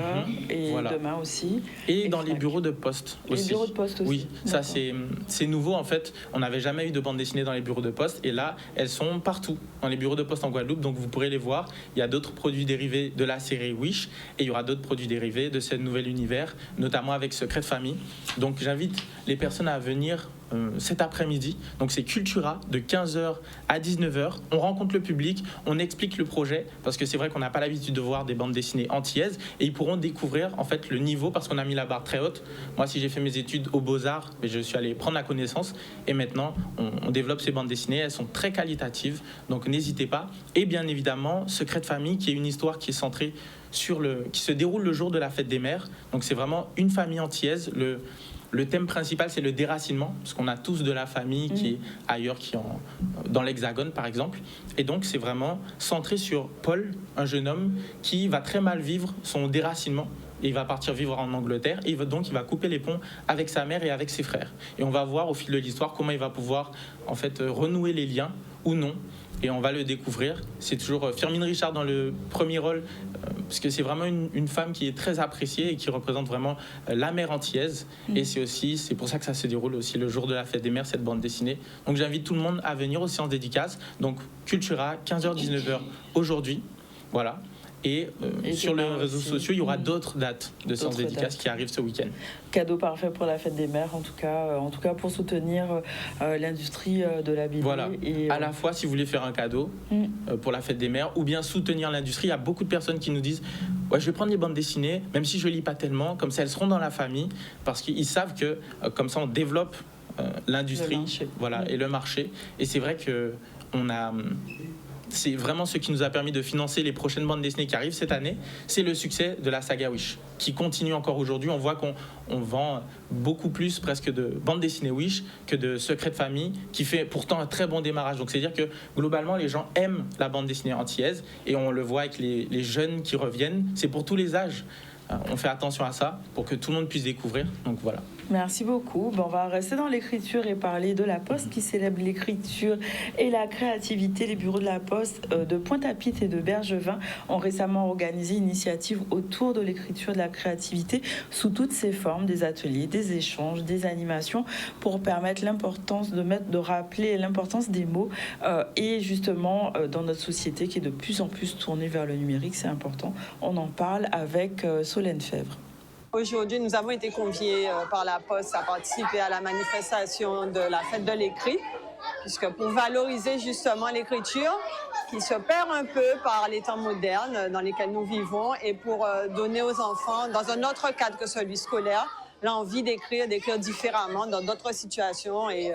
et demain aussi. Et dans les bureaux de poste aussi. Les bureaux de poste aussi. Oui, ça c'est nouveau en fait. On n'avait jamais eu de bande dessinée dans les bureaux de poste et là, elles sont partout dans les bureaux de poste en Guadeloupe. Donc vous pourrez les voir. Il y a d'autres produits dérivés de la série Wish et il y aura d'autres produits dérivés de ce nouvel univers, notamment avec Secret de Famille. Donc j'invite les personnes à venir cet après-midi. Donc c'est Cultura de 15h à 19h. On rencontre le public, on explique le projet parce que c'est vrai qu'on n'a pas l'habitude de voir des bandes dessinées antillaises et ils pourront découvrir en fait le niveau parce qu'on a mis la barre très haute. Moi, si j'ai fait mes études aux Beaux-Arts, je suis allé prendre la connaissance et maintenant on développe ces bandes dessinées. Elles sont très qualitatives, donc n'hésitez pas. Et bien évidemment, Secret de Famille qui est une histoire qui est centrée qui se déroule le jour de la fête des mères. Donc c'est vraiment une famille antillaise. Le thème principal, c'est le déracinement, parce qu'on a tous de la famille qui est ailleurs, dans l'Hexagone, par exemple. Et donc, c'est vraiment centré sur Paul, un jeune homme qui va très mal vivre son déracinement. Et il va partir vivre en Angleterre et il va couper les ponts avec sa mère et avec ses frères. Et on va voir au fil de l'histoire comment il va pouvoir en fait renouer les liens ou non. Et on va le découvrir. C'est toujours Firmin Richard dans le premier rôle, parce que c'est vraiment une femme qui est très appréciée et qui représente vraiment la mère antillaise. Et c'est pour ça que ça se déroule aussi le jour de la fête des mères, cette bande dessinée. Donc j'invite tout le monde à venir aux séances dédicaces. Donc Cultura, 15h-19h aujourd'hui. Voilà. Et sur les réseaux sociaux, il y aura d'autres dates de séances dédicaces qui arrivent ce week-end. Cadeau parfait pour la fête des mères, en tout cas pour soutenir l'industrie de la BD. Voilà, à la fois si vous voulez faire un cadeau pour la fête des mères ou bien soutenir l'industrie. Il y a beaucoup de personnes qui nous disent « Ouais, je vais prendre les bandes dessinées, même si je ne lis pas tellement, comme ça elles seront dans la famille, parce qu'ils savent que comme ça on développe l'industrie et le marché. » Et c'est vrai que c'est vraiment ce qui nous a permis de financer les prochaines bandes dessinées qui arrivent cette année. C'est le succès de la saga Wish, qui continue encore aujourd'hui. On voit qu'on vend beaucoup plus presque de bandes dessinées Wish que de Secret de Famille, qui fait pourtant un très bon démarrage. Donc c'est-à-dire que globalement, les gens aiment la bande dessinée antillaise et on le voit avec les jeunes qui reviennent. C'est pour tous les âges. on fait attention à ça pour que tout le monde puisse découvrir. Donc voilà. Merci beaucoup. On va rester dans l'écriture et parler de la Poste qui célèbre l'écriture et la créativité. Les bureaux de la Poste de Pointe-à-Pitre et de Bergevin ont récemment organisé une initiative autour de l'écriture et de la créativité sous toutes ses formes, des ateliers, des échanges, des animations pour permettre l'importance de rappeler l'importance des mots et justement dans notre société qui est de plus en plus tournée vers le numérique, c'est important. On en parle avec Solène Fèvre. Aujourd'hui, nous avons été conviés par la Poste à participer à la manifestation de la fête de l'écrit, puisque pour valoriser justement l'écriture, qui se perd un peu par les temps modernes dans lesquels nous vivons, et pour donner aux enfants, dans un autre cadre que celui scolaire, l'envie d'écrire différemment dans d'autres situations et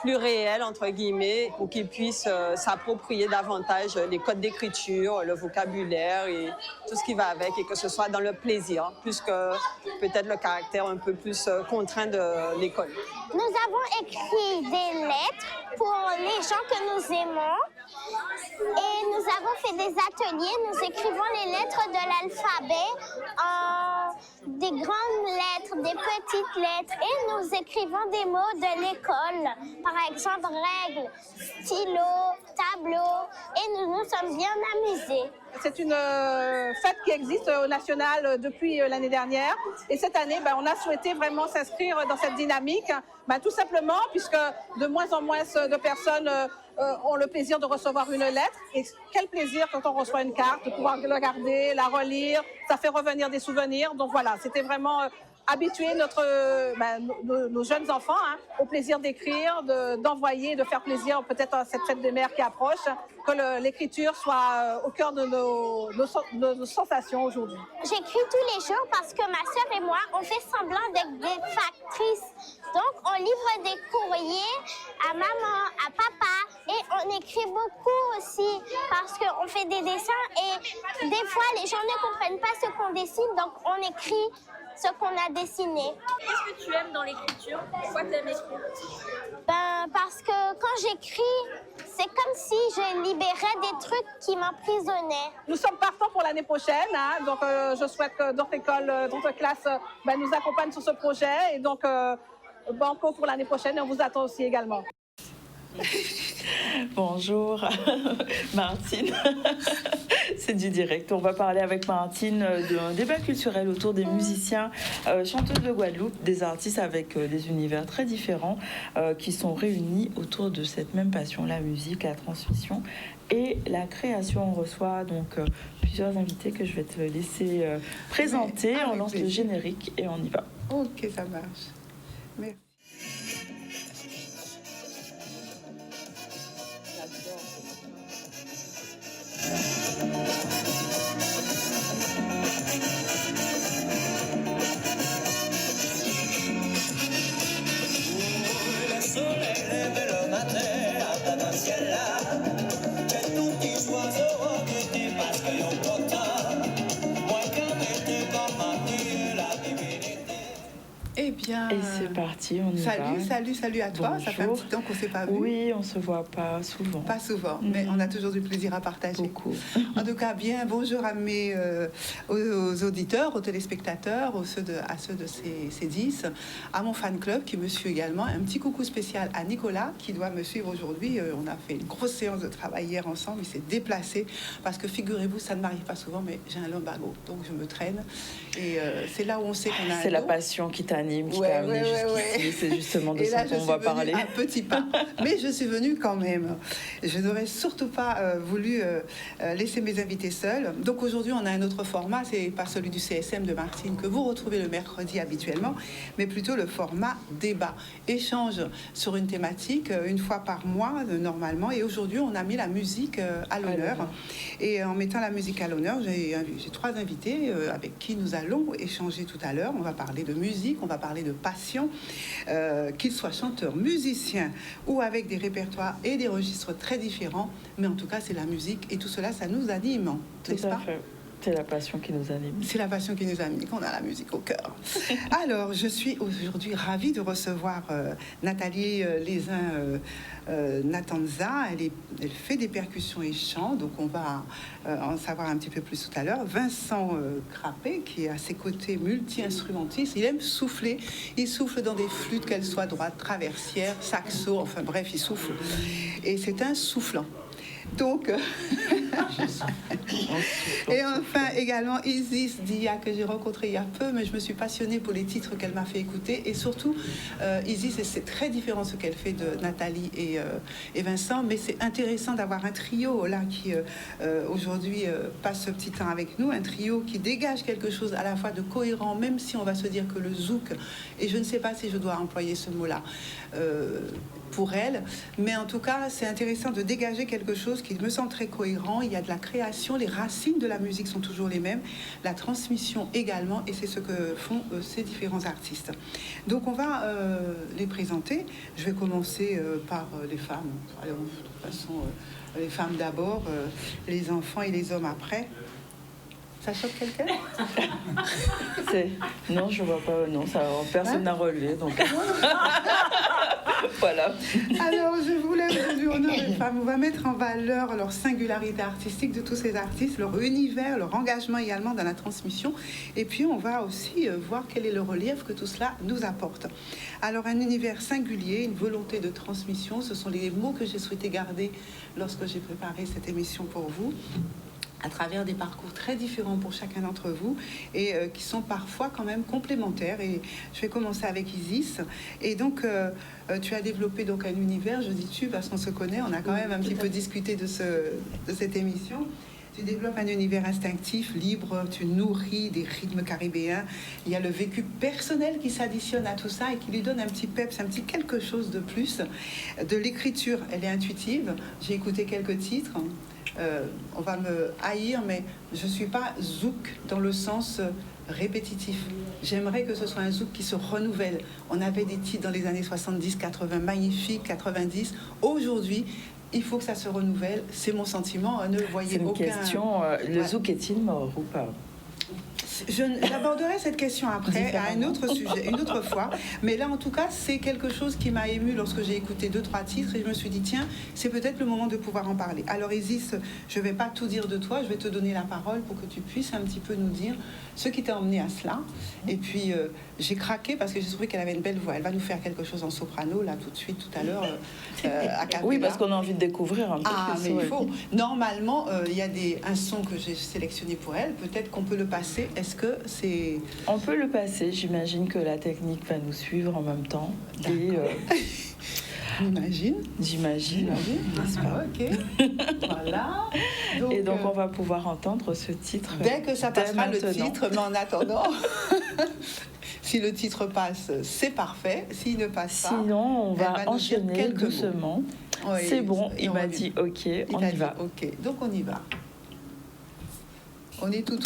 plus réelles, entre guillemets, pour qu'ils puissent s'approprier davantage les codes d'écriture, le vocabulaire et tout ce qui va avec, et que ce soit dans le plaisir, plus que peut-être le caractère un peu plus contraint de l'école. Nous avons écrit des lettres pour les gens que nous aimons et nous avons fait des ateliers. Nous écrivons les lettres de l'alphabet en des grandes lettres, des petites lettres, et nous écrivons des mots de l'école, par exemple règles, stylo, tableau, et nous nous sommes bien amusés. C'est une fête qui existe au national depuis l'année dernière, et cette année, on a souhaité vraiment s'inscrire dans cette dynamique, tout simplement puisque de moins en moins de personnes ont le plaisir de recevoir une lettre, et quel plaisir quand on reçoit une carte, de pouvoir la garder, la relire, ça fait revenir des souvenirs. Donc voilà, c'était vraiment habituer nos jeunes enfants au plaisir d'écrire, d'envoyer, de faire plaisir peut-être à cette fête des mères qui approche, que l'écriture soit au cœur de nos sensations aujourd'hui. J'écris tous les jours parce que ma sœur et moi, on fait semblant d'être des factrices. Donc on livre des courriers à maman, à papa, et on écrit beaucoup aussi parce qu'on fait des dessins et des fois les gens ne comprennent pas ce qu'on dessine, donc on écrit ce qu'on a dessiné. Qu'est-ce que tu aimes dans l'écriture? Pourquoi tu aimes écrire? Parce que quand j'écris, c'est comme si je libérais des trucs qui m'emprisonnaient. Nous sommes partants pour l'année prochaine, donc je souhaite que d'autres écoles, d'autres classes nous accompagnent sur ce projet, et donc banco pour l'année prochaine, et on vous attend aussi également. Bonjour Martine, c'est du direct. On va parler avec Martine d'un débat culturel autour des musiciens, chanteuses de Guadeloupe, des artistes avec des univers très différents qui sont réunis autour de cette même passion, la musique, la transmission et la création. On reçoit donc plusieurs invités que je vais te laisser présenter. On lance le générique et on y va. Ok, ça marche. Merci. Le soleil lève le matin à travers le ciel là, que tout petit oiseau qui parce qu'ils ont content, moi quand j'étais comme ma vie, la divinité. Eh bien, et c'est parti, on y va. Salut à toi. Bonjour. Ça fait un petit temps qu'on ne s'est pas vu. Oui, on ne se voit pas souvent. Pas souvent, mais on a toujours du plaisir à partager. Beaucoup. En tout cas, bonjour à aux auditeurs, aux téléspectateurs, à ceux de ces 10, à mon fan club qui me suit également. Un petit coucou spécial à Nicolas qui doit me suivre aujourd'hui. On a fait une grosse séance de travail hier ensemble. Il s'est déplacé parce que figurez-vous, ça ne m'arrive pas souvent, mais j'ai un lumbago, donc je me traîne. Et c'est là où on sait qu'on a c'est la passion qui t'anime, qui t'a amené jusqu'ici. C'est justement de ça qu'on va parler. Un petit pas, mais je suis venue quand même. Je n'aurais surtout pas voulu laisser mes invités seuls. Donc aujourd'hui, on a un autre format. C'est pas celui du CSM de Martine que vous retrouvez le mercredi habituellement, mais plutôt le format débat. Échange sur une thématique une fois par mois normalement. Et aujourd'hui, on a mis la musique à l'honneur. Et en mettant la musique à l'honneur, j'ai 3 invités avec qui nous allons échanger tout à l'heure. On va parler de musique, on va parler de passion, qu'ils soient chanteurs, musiciens ou avec des répertoires et des registres très différents. Mais en tout cas, c'est la musique et tout cela, ça nous anime, n'est-ce pas ? C'est la passion qui nous anime. C'est la passion qui nous anime, qu'on a la musique au cœur. Alors, je suis aujourd'hui ravie de recevoir Nathalie Lesin-Natanza. Elle fait des percussions et chants, donc on va en savoir un petit peu plus tout à l'heure. Vincent Crappé, qui est à ses côtés multi-instrumentiste, il aime souffler. Il souffle dans des flûtes, qu'elles soient droites, traversières, saxo, enfin bref, il souffle. Et c'est un soufflant. Donc, et enfin également Isis Dia, que j'ai rencontrée il y a peu, mais je me suis passionnée pour les titres qu'elle m'a fait écouter. Et surtout, Isis, c'est très différent ce qu'elle fait de Nathalie et Vincent, mais c'est intéressant d'avoir un trio là qui aujourd'hui passe ce petit temps avec nous, un trio qui dégage quelque chose à la fois de cohérent, même si on va se dire que le zouk, et je ne sais pas si je dois employer ce mot-là, pour elle, mais en tout cas c'est intéressant de dégager quelque chose qui me semble très cohérent. Il y a de la création, les racines de la musique sont toujours les mêmes, la transmission également, et c'est ce que font ces différents artistes. Donc on va les présenter. Je vais commencer par les femmes. Alors, de toute façon, les femmes d'abord, les enfants et les hommes après. Ça choque quelqu'un? Non, je vois pas. Non, ça, personne n'a relevé. Donc voilà. Alors, je voulais aujourd'hui honorer les femmes. On va mettre en valeur leur singularité artistique de tous ces artistes, leur univers, leur engagement également dans la transmission. Et puis, on va aussi voir quel est le relief que tout cela nous apporte. Alors, un univers singulier, une volonté de transmission, ce sont les mots que j'ai souhaité garder lorsque j'ai préparé cette émission pour vous, à travers des parcours très différents pour chacun d'entre vous et qui sont parfois quand même complémentaires. Et je vais commencer avec Isis. Et donc, tu as développé donc un univers, je dis tu parce qu'on se connaît, on a quand même un petit peu discuté de cette émission. Tu développes un univers instinctif, libre, tu nourris des rythmes caribéens. Il y a le vécu personnel qui s'additionne à tout ça et qui lui donne un petit peps, un petit quelque chose de plus. De l'écriture, elle est intuitive. J'ai écouté quelques titres. On va me haïr, mais je ne suis pas zouk dans le sens répétitif. J'aimerais que ce soit un zouk qui se renouvelle. On avait des titres dans les années 70, 80, magnifiques, 90. Aujourd'hui, il faut que ça se renouvelle. C'est mon sentiment. Ne voyez aucun... C'est une question, le zouk est-il mort ou pas? J'aborderai cette question après, à un autre sujet, une autre fois. Mais là, en tout cas, c'est quelque chose qui m'a émue lorsque j'ai écouté 2-3 titres et je me suis dit, tiens, c'est peut-être le moment de pouvoir en parler. Alors, Isis, je ne vais pas tout dire de toi, je vais te donner la parole pour que tu puisses un petit peu nous dire ce qui t'a emmené à cela. Et puis, j'ai craqué parce que j'ai trouvé qu'elle avait une belle voix. Elle va nous faire quelque chose en soprano, là, tout de suite, tout à l'heure, à Capella. Oui, parce qu'on a envie de découvrir un peu plus. Mais il faut. Normalement, il y a un son que j'ai sélectionné pour elle. Peut-être qu'on peut le passer. Est-ce que c'est... On peut le passer. J'imagine que la technique va nous suivre en même temps. J'imagine, n'est-ce pas? Ok. Voilà. Et donc, on va pouvoir entendre ce titre. Dès que ça passera le titre, mais en attendant, si le titre passe, c'est parfait. S'il ne passe pas, sinon, on va enchaîner doucement. Oui, c'est bon, il m'a dit OK, on y va. OK, donc on y va. On est tout.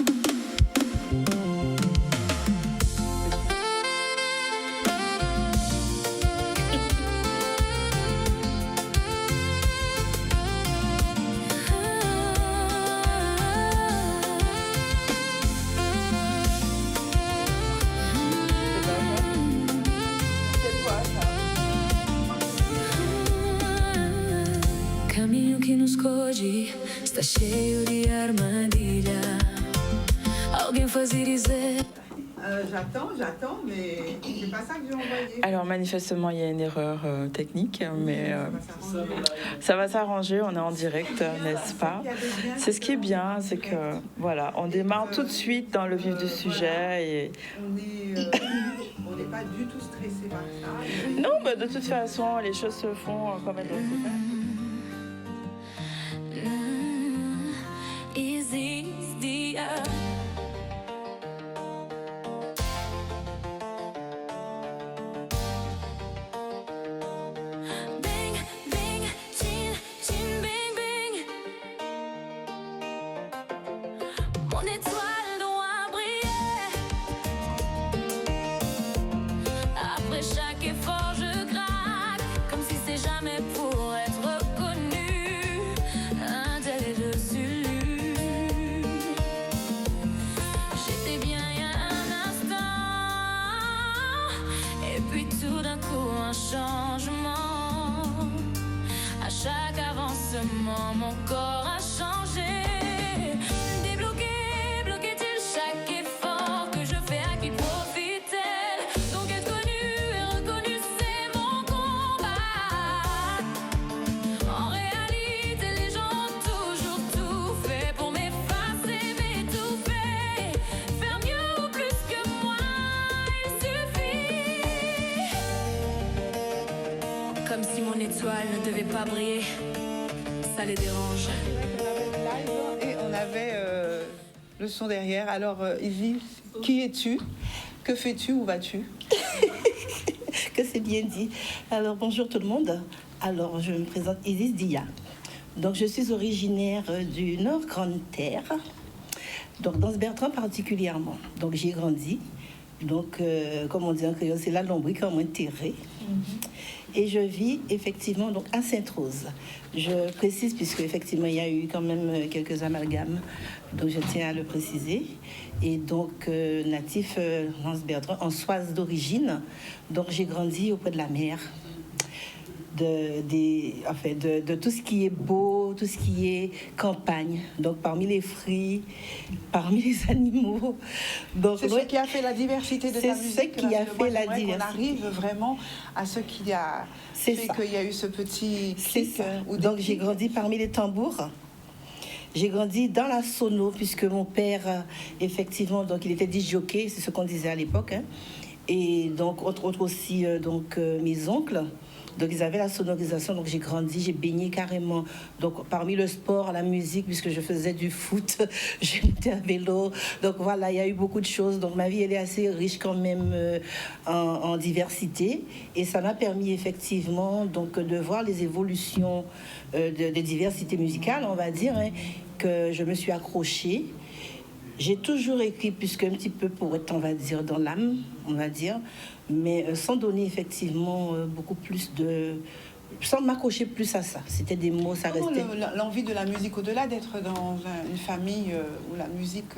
Caminho que nos esconde está cheio de armadilha. Alguém fazia dizer. J'attends, mais c'est pas ça que j'ai envoyé. Alors manifestement, il y a une erreur technique, mais ça va s'arranger. On est en direct, n'est-ce pas? C'est ce qui est bien, c'est que voilà, on démarre tout de suite dans le vif du sujet et. On n'est pas du tout stressé par ça. Non, mais de toute façon, les choses se font comme elles doivent se faire. Mon étoile doit briller. Après chaque effort, je craque, comme si c'est jamais pour être brusquement mon corps a changé. Débloqué, bloquait-il chaque effort que je fais, à qui profite-t-elle? Donc être connu et reconnu, c'est mon combat. En réalité, les gens ont toujours tout fait pour m'effacer, m'étouffer. Faire mieux ou plus que moi, il suffit. Comme si mon étoile ne devait pas briller, ça les dérange. Et on avait le son derrière. Alors, Isis, qui es-tu? Que fais-tu? Où vas-tu? Que c'est bien dit. Alors, bonjour tout le monde. Alors, je me présente Isis Dia. Donc, je suis originaire du Nord Grande-Terre, donc dans ce Bertrand particulièrement. Donc, j'y ai grandi. Donc, comme on dit en créole, c'est la lombrique comme un terré. Et je vis effectivement donc à Sainte-Rose. Je précise puisque effectivement il y a eu quand même quelques amalgames, donc je tiens à le préciser. Et donc natif Lance Bertrand, en Soise d'origine, donc j'ai grandi auprès de la mer. De tout ce qui est beau, tout ce qui est campagne. Donc parmi les fruits, parmi les animaux. C'est ce qui a fait la diversité de ta musique. C'est ce qui a fait la diversité. On arrive vraiment à ce qui a fait qu'il y a eu ce petit clip. Donc j'ai grandi parmi les tambours. J'ai grandi dans la sono puisque mon père, effectivement, donc il était disjockey, c'est ce qu'on disait à l'époque. Hein. Et donc entre autres aussi mes oncles. Donc ils avaient la sonorisation, donc j'ai grandi, j'ai baigné carrément. Donc parmi le sport, la musique, puisque je faisais du foot, j'étais à vélo. Donc voilà, il y a eu beaucoup de choses. Donc ma vie, elle est assez riche quand même en diversité. Et ça m'a permis effectivement donc, de voir les évolutions de diversité musicale, on va dire, hein, que je me suis accrochée. J'ai toujours écrit, puisque un petit peu pour être, on va dire, dans l'âme, on va dire, mais sans donner effectivement beaucoup plus de... sans m'accrocher plus à ça. C'était des mots, ça restait... L'envie de la musique, au-delà d'être dans une famille où la musique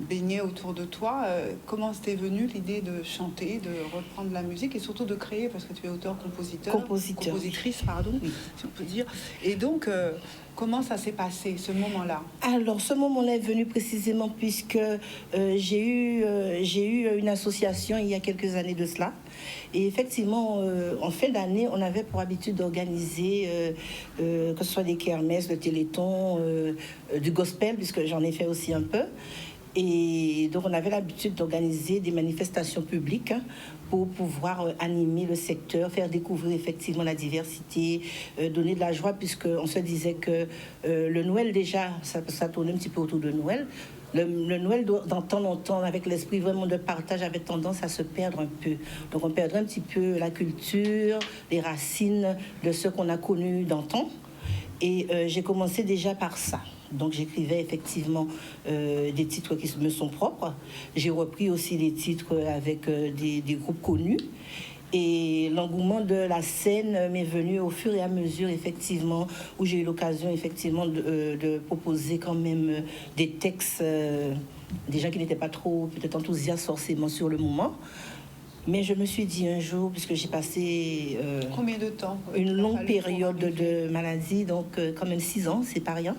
baignait autour de toi, comment t'est venue l'idée de chanter, de reprendre la musique et surtout de créer, parce que tu es compositrice, pardon, oui, si on peut dire. Et donc... comment ça s'est passé, ce moment-là? Alors, ce moment-là est venu précisément puisque j'ai eu une association il y a quelques années de cela. Et effectivement, en fin d'année, on avait pour habitude d'organiser, que ce soit des kermesses, le téléthon, du gospel, puisque j'en ai fait aussi un peu. Et donc, on avait l'habitude d'organiser des manifestations publiques pour pouvoir animer le secteur, faire découvrir effectivement la diversité, donner de la joie, puisqu'on se disait que le Noël, déjà, ça tournait un petit peu autour de Noël. Le Noël, dans temps longtemps, avec l'esprit vraiment de partage, avait tendance à se perdre un peu. Donc, on perdrait un petit peu la culture, les racines de ce qu'on a connu d'antan. Et j'ai commencé déjà par ça. Donc j'écrivais effectivement des titres qui me sont propres. J'ai repris aussi des titres avec des groupes connus. Et l'engouement de la scène m'est venu au fur et à mesure, effectivement, où j'ai eu l'occasion, effectivement, de proposer quand même des textes, des gens qui n'étaient pas trop, peut-être enthousiastes forcément sur le moment. Mais je me suis dit un jour, puisque j'ai passé... combien de temps? Une longue période de maladie, donc quand même 6 ans, c'est pas rien.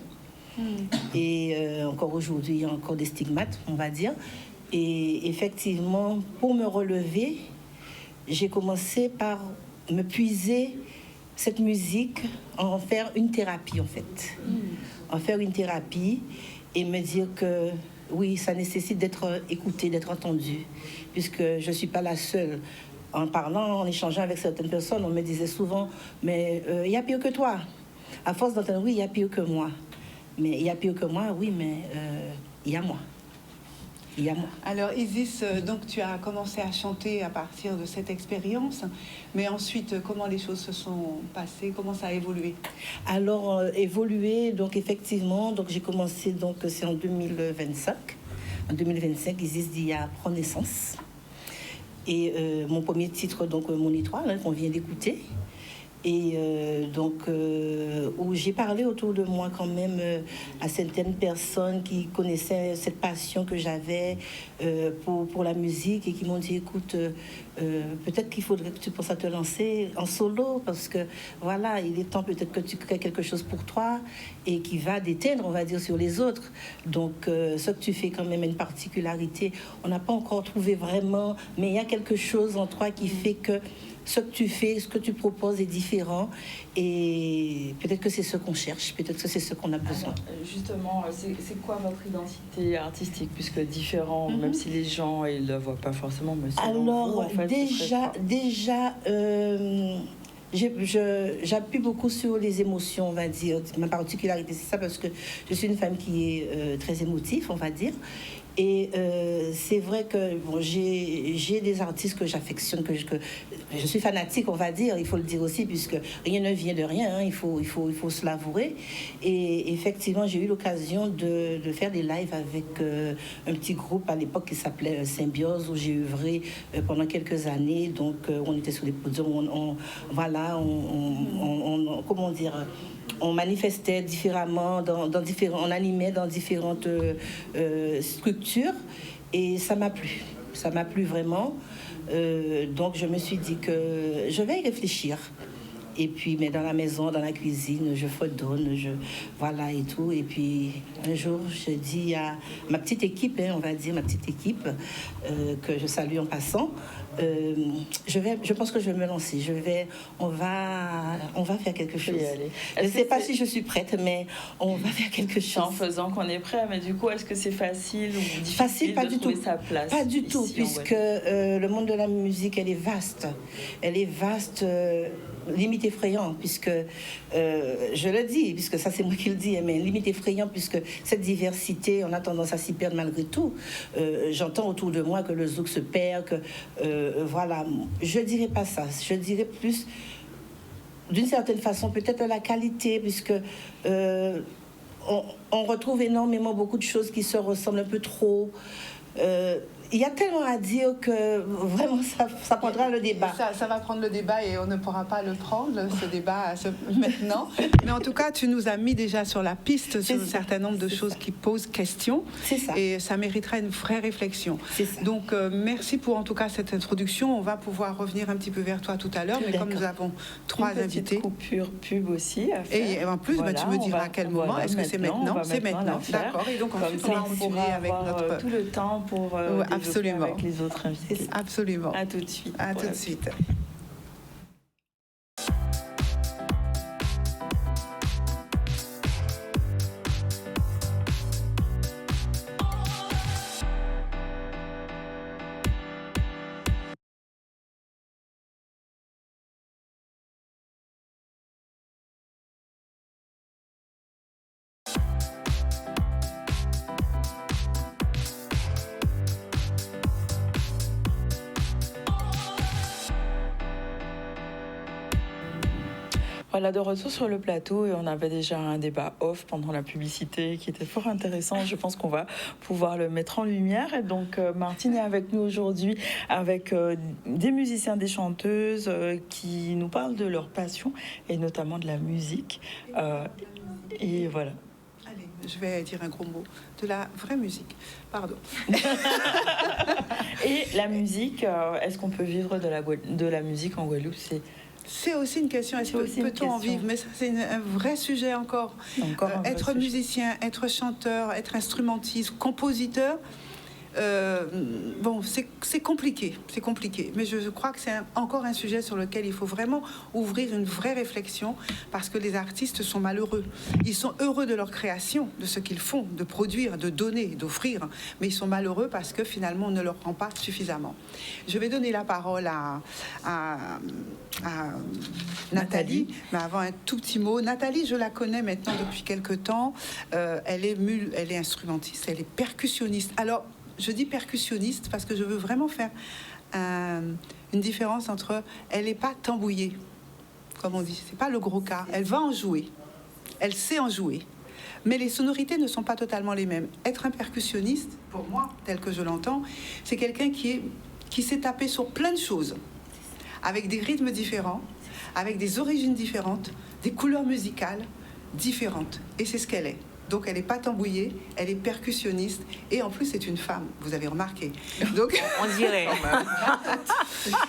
Et encore aujourd'hui, il y a encore des stigmates, on va dire. Et effectivement, pour me relever, j'ai commencé par me puiser cette musique, en faire une thérapie, en fait. En faire une thérapie et me dire que, oui, ça nécessite d'être écouté, d'être entendu, puisque je ne suis pas la seule. En parlant, en échangeant avec certaines personnes, on me disait souvent, mais il y a pire que toi. À force d'entendre, oui, il y a pire que moi. Mais il y a pire que moi, oui, mais il y a moi. Il y a moi. Alors Isis, donc tu as commencé à chanter à partir de cette expérience, mais ensuite, comment les choses se sont passées? Comment ça a évolué? Alors, évolué, donc effectivement, donc j'ai commencé, donc c'est en 2025. En 2025, Isis Dia prend naissance. Et mon premier titre, donc Mon Étoile, hein, qu'on vient d'écouter. Et où j'ai parlé autour de moi quand même à certaines personnes qui connaissaient cette passion que j'avais pour la musique et qui m'ont dit, écoute, peut-être qu'il faudrait que tu penses à te lancer en solo parce que voilà, il est temps peut-être que tu crées quelque chose pour toi et qui va déteindre, on va dire, sur les autres. Donc, ce que tu fais quand même a une particularité. On n'a pas encore trouvé vraiment, mais il y a quelque chose en toi qui fait que ce que tu fais, ce que tu proposes est différent et peut-être que c'est ce qu'on cherche, peut-être que c'est ce qu'on a besoin. Alors, justement, c'est quoi votre identité artistique puisque différent, même si les gens ils le voient pas forcément, mais alors vous, en fait, j'appuie beaucoup sur les émotions, on va dire. Ma particularité, c'est ça, parce que je suis une femme qui est très émotive, on va dire. Et c'est vrai que bon, j'ai des artistes que j'affectionne, que je suis fanatique, on va dire, il faut le dire aussi, puisque rien ne vient de rien, hein, il faut se l'avouer. Et effectivement, j'ai eu l'occasion de faire des lives avec un petit groupe à l'époque qui s'appelait Symbiose, où j'ai œuvré pendant quelques années. Donc, on était sur les podiums, comment dire, on manifestait différemment, on animait dans différentes structures et ça m'a plu vraiment. Donc je me suis dit que je vais y réfléchir. Et puis, mais dans la maison, dans la cuisine, je fredonne, voilà et tout. Et puis, un jour, je dis à ma petite équipe, on va dire, ma petite équipe, que je salue en passant, je pense que je vais me lancer. On va faire quelque chose. Je ne sais pas si je suis prête, mais on va faire quelque chose. C'est en faisant qu'on est prêt, mais du coup, est-ce que c'est facile ou difficile facile, pas de du trouver tout. sa place? Pas du tout, puisque le monde de la musique, elle est vaste. Elle est vaste. Limite effrayant, puisque je le dis, puisque ça c'est moi qui le dis, mais limite effrayant, puisque cette diversité, on a tendance à s'y perdre malgré tout. J'entends autour de moi que le zouk se perd, que voilà. Je dirais pas ça. Je dirais plus, d'une certaine façon, peut-être la qualité, puisque on retrouve énormément beaucoup de choses qui se ressemblent un peu trop. Il y a tellement à dire que vraiment ça prendra le débat. Ça va prendre le débat et on ne pourra pas le prendre, ce débat maintenant. Mais en tout cas, tu nous as mis déjà sur la piste sur un certain nombre de choses qui posent question. C'est ça. Et ça mériterait une vraie réflexion. Donc, merci pour en tout cas cette introduction. On va pouvoir revenir un petit peu vers toi tout à l'heure. Mais comme nous avons trois invités. Une coupure pub aussi à faire. Et en plus, voilà, tu me diras à quel moment. Est-ce que c'est maintenant? C'est maintenant. D'accord. Et donc ensuite, on va continuer avec notre... tout le temps pour... absolument. Avec les autres invités. Absolument. À tout de suite. À tout de suite. Voilà, de retour sur le plateau et on avait déjà un débat off pendant la publicité qui était fort intéressant. Je pense qu'on va pouvoir le mettre en lumière. Et donc, Martine est avec nous aujourd'hui avec des musiciens, des chanteuses qui nous parlent de leur passion et notamment de la musique. Et voilà. Allez, je vais dire un gros mot. De la vraie musique. Pardon. Et la musique, est-ce qu'on peut vivre de la musique en Guadeloupe? C'est aussi une question. Est-ce que peut-on en vivre? Mais ça, c'est un vrai sujet encore. Être musicien, être chanteur, être instrumentiste, compositeur, bon, c'est compliqué. C'est compliqué. Mais je crois que c'est encore un sujet sur lequel il faut vraiment ouvrir une vraie réflexion parce que les artistes sont malheureux. Ils sont heureux de leur création, de ce qu'ils font, de produire, de donner, d'offrir. Mais ils sont malheureux parce que finalement, on ne leur rend pas suffisamment. Je vais donner la parole à Nathalie, mais avant un tout petit mot. Nathalie, je la connais maintenant depuis quelque temps. Elle est instrumentiste, elle est percussionniste. Alors, je dis percussionniste parce que je veux vraiment faire une différence entre... Elle n'est pas tambouillée, comme on dit. C'est pas le gros cas. Elle va en jouer. Elle sait en jouer. Mais les sonorités ne sont pas totalement les mêmes. Être un percussionniste, pour moi, tel que je l'entends, c'est quelqu'un qui s'est tapé sur plein de choses, avec des rythmes différents, avec des origines différentes, des couleurs musicales différentes. Et c'est ce qu'elle est. Donc elle n'est pas tambouillée, elle est percussionniste et en plus c'est une femme, vous avez remarqué. Donc on dirait.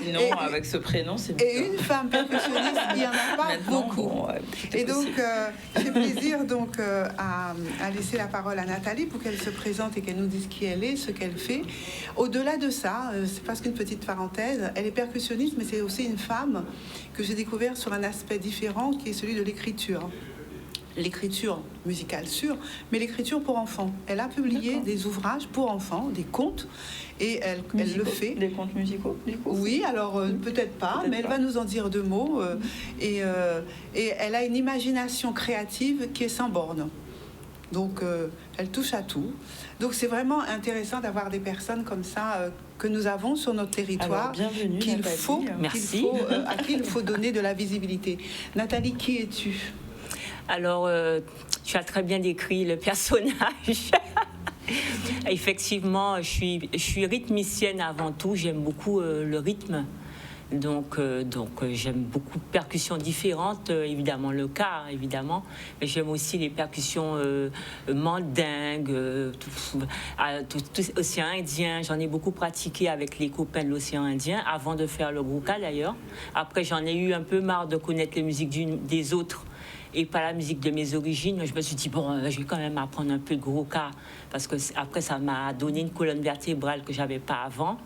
Sinon, avec ce prénom, c'est et une femme percussionniste, il n'y en a pas beaucoup. Bon, et donc j'ai plaisir donc à laisser la parole à Nathalie pour qu'elle se présente et qu'elle nous dise qui elle est, ce qu'elle fait. Au-delà de ça, c'est parce qu'une petite parenthèse, elle est percussionniste, mais c'est aussi une femme que j'ai découvert sur un aspect différent qui est celui de l'écriture. L'écriture musicale sûre, mais l'écriture pour enfants. Elle a publié des ouvrages pour enfants, des contes, et elle le fait. Des contes musicaux, du coup? Oui, alors peut-être pas, mais elle va nous en dire 2 mots. Et elle a une imagination créative qui est sans borne. Donc, elle touche à tout. Donc, c'est vraiment intéressant d'avoir des personnes comme ça que nous avons sur notre territoire, à qui il faut donner de la visibilité. Nathalie, qui es-tu? Alors, tu as très bien décrit le personnage. Effectivement, je suis rythmicienne avant tout. J'aime beaucoup le rythme. Donc j'aime beaucoup de percussions différentes, évidemment le ka, évidemment, mais j'aime aussi les percussions mandingues, océan Indien. J'en ai beaucoup pratiqué avec les copains de l'océan Indien, avant de faire le grouka d'ailleurs. Après, j'en ai eu un peu marre de connaître les musiques des autres et pas la musique de mes origines. Je me suis dit, bon, je vais quand même apprendre un peu de grouka, parce que après, ça m'a donné une colonne vertébrale que j'avais pas avant.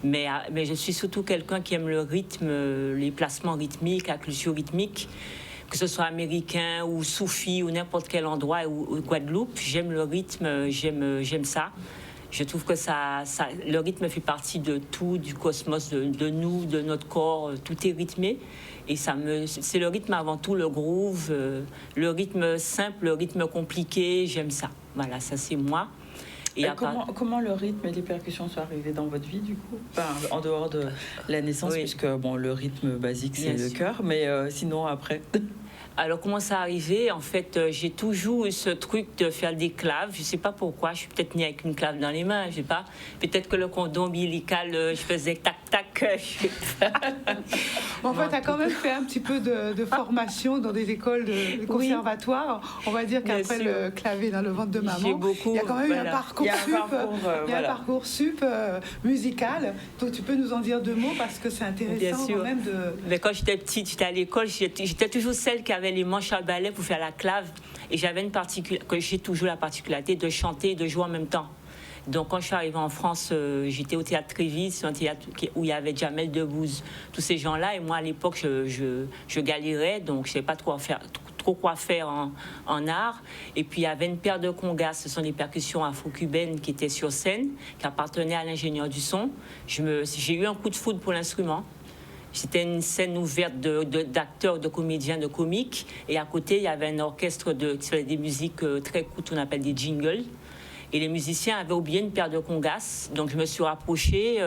Mais je suis surtout quelqu'un qui aime le rythme, les placements rythmiques, la culture rythmique, que ce soit américain ou soufi ou n'importe quel endroit, ou Guadeloupe. J'aime le rythme, j'aime ça. Je trouve que le rythme fait partie de tout, du cosmos, de nous, de notre corps. Tout est rythmé. Et c'est le rythme avant tout, le groove, le rythme simple, le rythme compliqué. J'aime ça. Voilà, ça c'est moi. Et comment le rythme et les percussions sont arrivés dans votre vie, du coup, en dehors de la naissance, puisque bon, le rythme basique, c'est le cœur, mais sinon, après... Alors, comment ça arrivé? En fait, j'ai toujours eu ce truc de faire des claves. Je ne sais pas pourquoi. Je suis peut-être née avec une clave dans les mains. Je sais pas. Peut-être que le cordon ombilical, je faisais tac-tac. En fait, tu as quand même fait un petit peu de formation dans des écoles de conservatoire. On va dire qu'après le clavier dans le ventre de maman, il y a quand même eu un parcours sup musical. Donc, tu peux nous en dire 2 mots parce que c'est intéressant quand même de... Mais quand j'étais petite, j'étais à l'école, j'étais toujours celle qui avait les manches à balai pour faire la clave, et j'ai toujours la particularité de chanter et de jouer en même temps. Donc quand je suis arrivée en France, j'étais au théâtre Trévis, c'est un théâtre où il y avait Jamel Debbouze, tous ces gens-là, et moi à l'époque je galérais, donc je ne savais pas trop quoi faire en art. Et puis il y avait une paire de congas, ce sont des percussions afro-cubaines qui étaient sur scène, qui appartenaient à l'ingénieur du son. J'ai eu un coup de foudre pour l'instrument. C'était une scène ouverte d'acteurs, de comédiens, de comiques. Et à côté, il y avait un orchestre qui faisait des musiques très courtes, on appelle des jingles. Et les musiciens avaient oublié une paire de congas. Donc je me suis rapprochée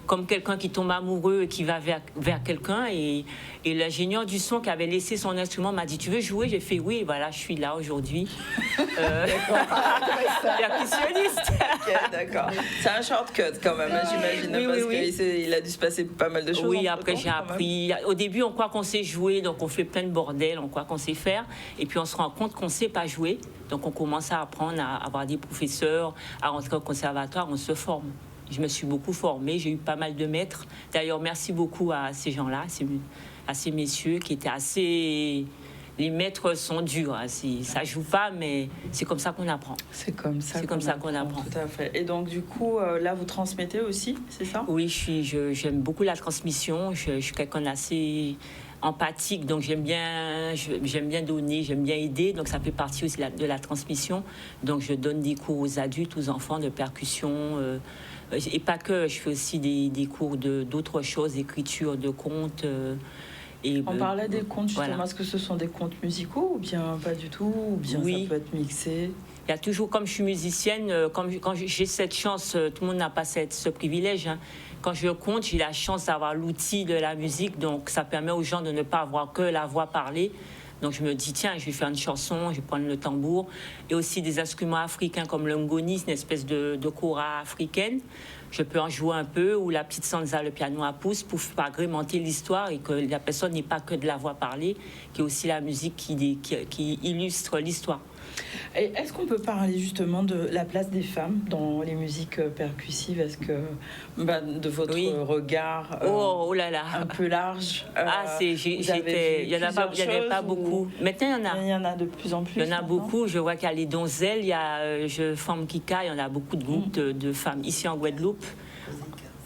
comme quelqu'un qui tombe amoureux et qui va vers quelqu'un. Et l'ingénieur du son qui avait laissé son instrument m'a dit, tu veux jouer? J'ai fait oui, et voilà, je suis là aujourd'hui. Percussionniste. Okay, d'accord. C'est un shortcut quand même, j'imagine, parce qu'il a dû se passer pas mal de choses. Oui, après j'ai appris. Au début, on croit qu'on sait jouer, donc on fait plein de bordel, on croit qu'on sait faire. Et puis on se rend compte qu'on ne sait pas jouer. Donc on commence à apprendre à avoir des professeurs, à rentrer au conservatoire, on se forme. Je me suis beaucoup formée, j'ai eu pas mal de maîtres. D'ailleurs, merci beaucoup à ces gens-là, à ces messieurs qui étaient assez... Les maîtres sont durs, hein. Ça joue pas, mais c'est comme ça qu'on apprend. C'est comme ça qu'on apprend. Tout à fait. Et donc, du coup, là, vous transmettez aussi, c'est ça? Oui, j'aime beaucoup la transmission. Je suis quelqu'un d'assez empathique, donc j'aime bien donner, j'aime bien aider, donc ça fait partie aussi de la transmission. Donc je donne des cours aux adultes, aux enfants de percussion, et pas que, je fais aussi des cours d'autres choses, d'écriture, de contes. On parlait des contes, justement, voilà. Est-ce que ce sont des contes musicaux ou bien pas du tout, ou bien ça peut être mixé? Il y a toujours, comme je suis musicienne, quand j'ai cette chance, tout le monde n'a pas ce privilège, hein. Quand je compte, j'ai la chance d'avoir l'outil de la musique, donc ça permet aux gens de ne pas avoir que la voix parlée, Donc je me dis, tiens, je vais faire une chanson, je vais prendre le tambour. Et aussi des instruments africains comme le ngoni, c'est une espèce de kora africaine. Je peux en jouer un peu, ou la petite sansa, le piano à pouce, pour agrémenter l'histoire et que la personne n'ait pas que de la voix parlée, qu'il y ait aussi la musique qui illustre l'histoire. Et est-ce qu'on peut parler justement de la place des femmes dans les musiques percussives? Est-ce que, de votre regard oh là là, un peu large, il n'y en avait pas beaucoup. Maintenant, il y en a de plus en plus. Il y en a beaucoup. Je vois qu'il y a les donzelles, il y a Femme Kika, il y en a beaucoup de groupes de femmes ici en Guadeloupe.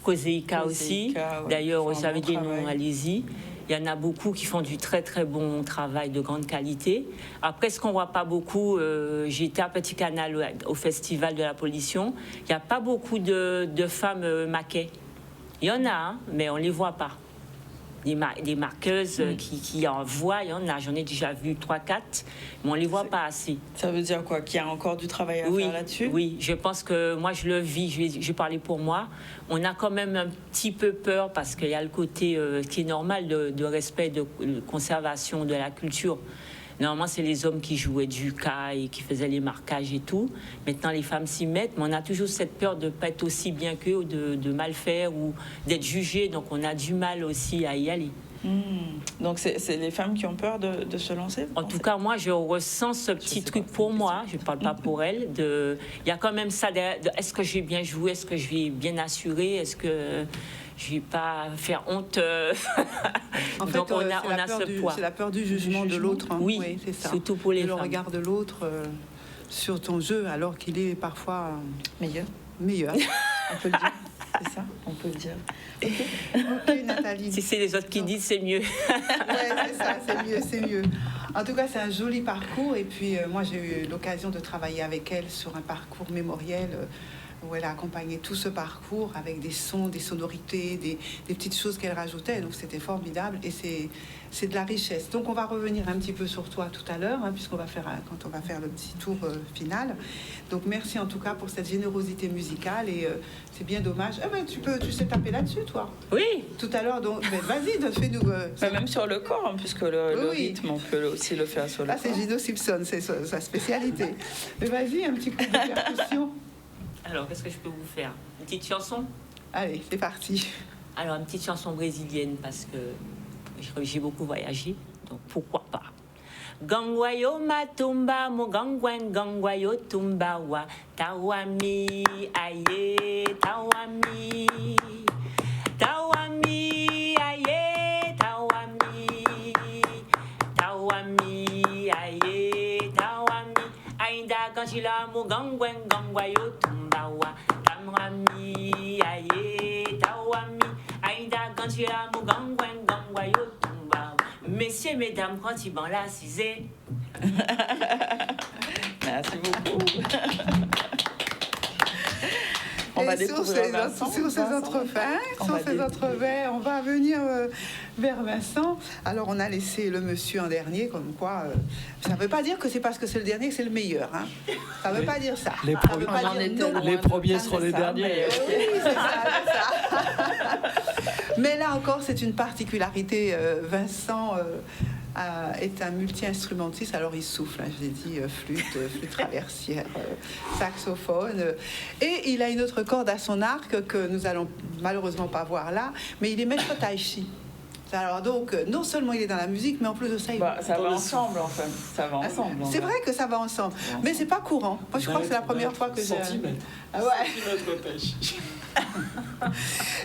Koseika aussi. D'ailleurs, vous avez des noms, allez-y. Il y en a beaucoup qui font du très très bon travail de grande qualité. Après, ce qu'on ne voit pas beaucoup, j'ai été à Petit Canal au Festival de la Pollution. Il n'y a pas beaucoup de femmes maquets. Il y en a, hein, mais on ne les voit pas. Des marqueuses qui en voient, il y en a. J'en ai déjà vu 3-4, mais on ne les voit pas assez. Ça veut dire quoi? Qu'il y a encore du travail à faire là-dessus? Oui, je pense que moi, je le vis. Je vais parler pour moi. On a quand même un petit peu peur parce qu'il y a le côté qui est normal de respect, de conservation de la culture. Normalement, c'est les hommes qui jouaient du cas et qui faisaient les marquages et tout. Maintenant, les femmes s'y mettent, mais on a toujours cette peur de ne pas être aussi bien qu'eux, ou de mal faire, ou d'être jugées. Donc, on a du mal aussi à y aller. Donc, c'est les femmes qui ont peur de se lancer? En tout cas, moi, je ressens ce petit truc pour moi. Je ne parle pas pour elle. Il y a quand même ça derrière. Est-ce que je vais bien jouer? Est-ce que je vais bien assurer? Est-ce que je ne vais pas faire honte? En fait, donc, on a ce poids. C'est la peur du jugement de l'autre. Hein. Oui, c'est ça. Surtout pour les femmes. Le regard de l'autre sur ton jeu, alors qu'il est parfois meilleur. On peut le dire. C'est ça, on peut le dire. Ok, Nathalie. Si c'est les autres qui disent, c'est mieux. Ouais, c'est ça, c'est mieux. En tout cas, c'est un joli parcours. Et puis, moi, j'ai eu l'occasion de travailler avec elle sur un parcours mémoriel où elle a accompagné tout ce parcours avec des sons, des sonorités, des petites choses qu'elle rajoutait. Donc, c'était formidable et c'est de la richesse. Donc, on va revenir un petit peu sur toi tout à l'heure, hein, quand on va faire le petit tour final. Donc, merci en tout cas pour cette générosité musicale et c'est bien dommage. Tu sais taper là-dessus, toi? Oui. Tout à l'heure, donc vas-y, fais-nous... même sur le corps, hein, puisque le rythme, on peut aussi le faire sur le corps. C'est Gino Simpson, c'est sa spécialité. Mais vas-y, un petit coup de percussion. Alors, qu'est-ce que je peux vous faire? Une petite chanson? Allez, c'est parti. Alors, une petite chanson brésilienne, parce que j'ai beaucoup voyagé, donc pourquoi pas. Gangwayo matumba mo gangwayo tumba wa tawami aye tawami aye tawami aye tawami ainda kanchila mo gangwayo tumba wa tawami aye tawami ainda kanchila mo gangwayo tumba. Messieurs, mesdames, quand ils vont la cisée. Merci beaucoup. On va sur ces autres vers, on va venir vers Vincent. Alors, on a laissé le monsieur en dernier, comme quoi... ça ne veut pas dire que c'est parce que c'est le dernier que c'est le meilleur. Hein. Ça ne veut pas dire ça. Les premiers seront les derniers. Oui, c'est ça. Mais là encore, c'est une particularité. Vincent est un multi-instrumentiste. Alors, il souffle, hein, je l'ai dit, flûte traversière, saxophone. Et il a une autre corde à son arc que nous allons malheureusement pas voir là. Mais il est maître tai chi. Alors donc, non seulement il est dans la musique, mais en plus de ça, ça va ensemble, en fait. Ça va ensemble. C'est vrai que ça va ensemble, mais c'est pas courant. Moi, je crois que c'est la première fois que j'ai. Ah ouais.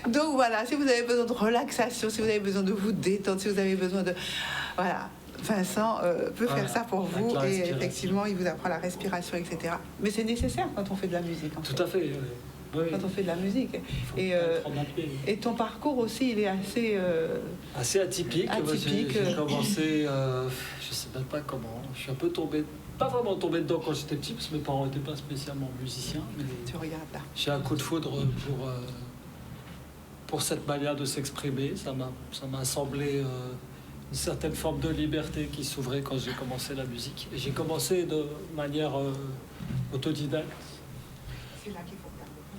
Donc voilà, si vous avez besoin de relaxation, si vous avez besoin de vous détendre, si vous avez besoin de, voilà, Vincent peut faire ça pour vous et effectivement, il vous apprend la respiration, etc. Mais c'est nécessaire quand on fait de la musique. En fait. Tout à fait. Oui. Quand on fait de la musique. Et ton parcours aussi, il est assez atypique. J'ai commencé, je ne sais même pas comment, je suis un peu tombé, pas vraiment tombé dedans quand j'étais petit, parce que mes parents n'étaient pas spécialement musiciens. Mais tu regardes là. J'ai un coup de foudre pour cette manière de s'exprimer. Ça m'a semblé une certaine forme de liberté qui s'ouvrait quand j'ai commencé la musique. Et j'ai commencé de manière autodidacte. C'est là qu'il faut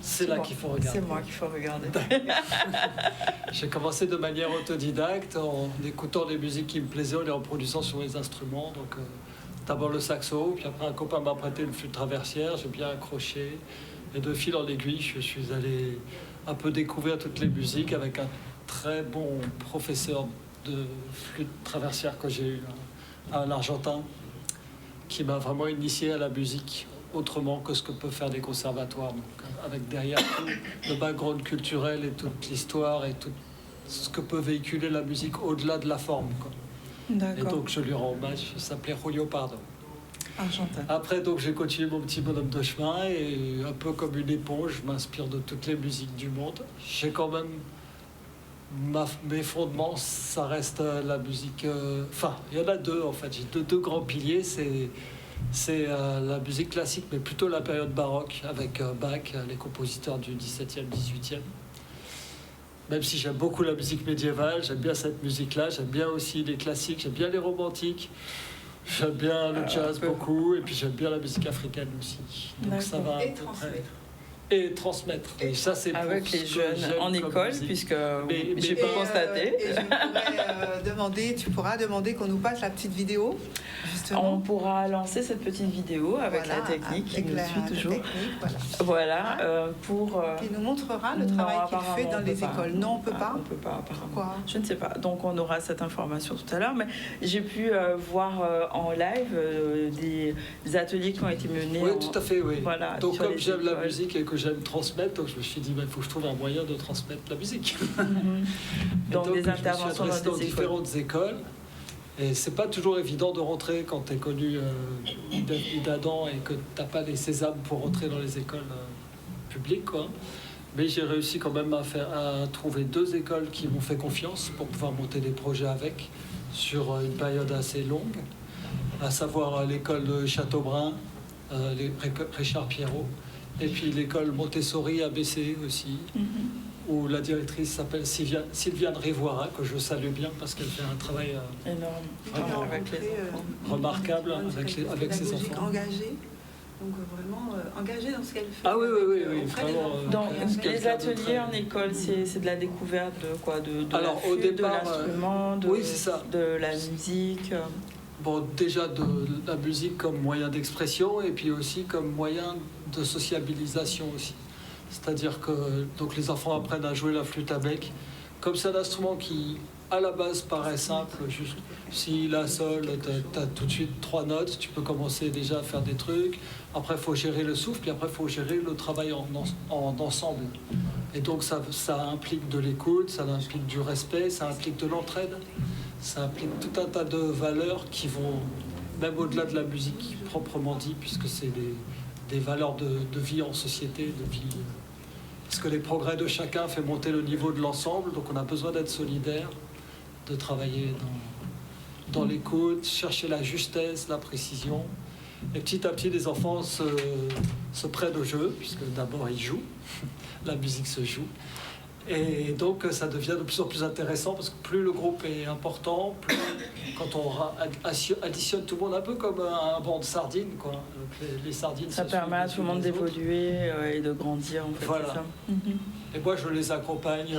C'est là qu'il faut regarder. C'est moi qu'il faut regarder. J'ai commencé de manière autodidacte, en écoutant des musiques qui me plaisaient, en les reproduisant sur les instruments. Donc, d'abord le saxo, puis après un copain m'a prêté une flûte traversière, j'ai bien accroché. Et de fil en aiguille, je suis allé un peu découvrir toutes les musiques avec un très bon professeur de flûte traversière que j'ai eu, un Argentin, qui m'a vraiment initié à la musique autrement que ce que peuvent faire des conservatoires. Donc, avec derrière tout le background culturel et toute l'histoire et tout ce que peut véhiculer la musique au-delà de la forme, quoi. Et donc je lui rends hommage, il s'appelait Julio Pardo. Argentin. Après, donc, j'ai continué mon petit bonhomme de chemin et un peu comme une éponge, je m'inspire de toutes les musiques du monde. J'ai quand même mes fondements, ça reste la musique... Enfin, il y en a deux en fait. J'ai deux grands piliers. C'est la musique classique, mais plutôt la période baroque avec Bach, les compositeurs du XVIIe, XVIIIe. Même si j'aime beaucoup la musique médiévale, j'aime bien cette musique-là, j'aime bien aussi les classiques, j'aime bien les romantiques. J'aime bien le jazz beaucoup, et puis j'aime bien la musique africaine aussi. Donc ça va à peu près. Et transmettre. Et ça, c'est avec les jeunes en école, puisque j'ai pas constaté. Et je pourrais demander, tu pourras demander qu'on nous passe la petite vidéo, justement. On pourra lancer cette petite vidéo avec la technique qui nous suit toujours. Voilà, qui nous montrera le travail qu'il fait dans les écoles. Non, on peut pas. On peut pas, apparemment. Pourquoi ? Je ne sais pas. Donc on aura cette information tout à l'heure, mais j'ai pu voir en live des ateliers qui ont été menés. Oui, tout à fait, oui. Voilà, donc comme j'aime la musique et que j'aime transmettre, donc je me suis dit, il faut que je trouve un moyen de transmettre la musique. Donc des je interventions me suis dans des différentes écoles. Et c'est pas toujours évident de rentrer quand tu es connu d'Adam et que tu n'as pas les sésames pour rentrer dans les écoles publiques, quoi. Mais j'ai réussi quand même à trouver 2 écoles qui m'ont fait confiance pour pouvoir monter des projets avec sur une période assez longue, à savoir l'école de Châteaubrun, Richard Pierrot, et puis l'école Montessori ABC aussi, où la directrice s'appelle Sylviane Rivoira, que je salue bien parce qu'elle fait un travail énorme avec les remarquable avec ses enfants. Engagée. Donc vraiment engagée dans ce qu'elle fait. Ah oui, vraiment. Donc les ateliers en école, c'est de la découverte de quoi, de Alors, la flûte, au départ, de l'instrument, oui, c'est ça. de la musique. Bon, déjà de la musique comme moyen d'expression et puis aussi comme moyen de sociabilisation aussi. C'est-à-dire que donc les enfants apprennent à jouer la flûte à bec. Comme c'est un instrument qui, à la base, paraît simple, juste si la sol, tu as tout de suite 3 notes, tu peux commencer déjà à faire des trucs. Après, il faut gérer le souffle, puis après, il faut gérer le travail en ensemble. Et donc, ça implique de l'écoute, ça implique du respect, ça implique de l'entraide. Ça implique tout un tas de valeurs qui vont même au-delà de la musique proprement dit, puisque c'est des valeurs de vie en société, de vie. Parce que les progrès de chacun fait monter le niveau de l'ensemble, donc on a besoin d'être solidaire, de travailler dans l'écoute, chercher la justesse, la précision. Et petit à petit, les enfants se prennent au jeu, puisque d'abord ils jouent, la musique se joue. Et donc ça devient de plus en plus intéressant parce que plus le groupe est important, plus quand on additionne tout le monde, un peu comme un banc de sardines, quoi. Les sardines, ça permet à tout le monde d'évoluer et de grandir, en fait. Voilà. C'est ça. Et moi je les accompagne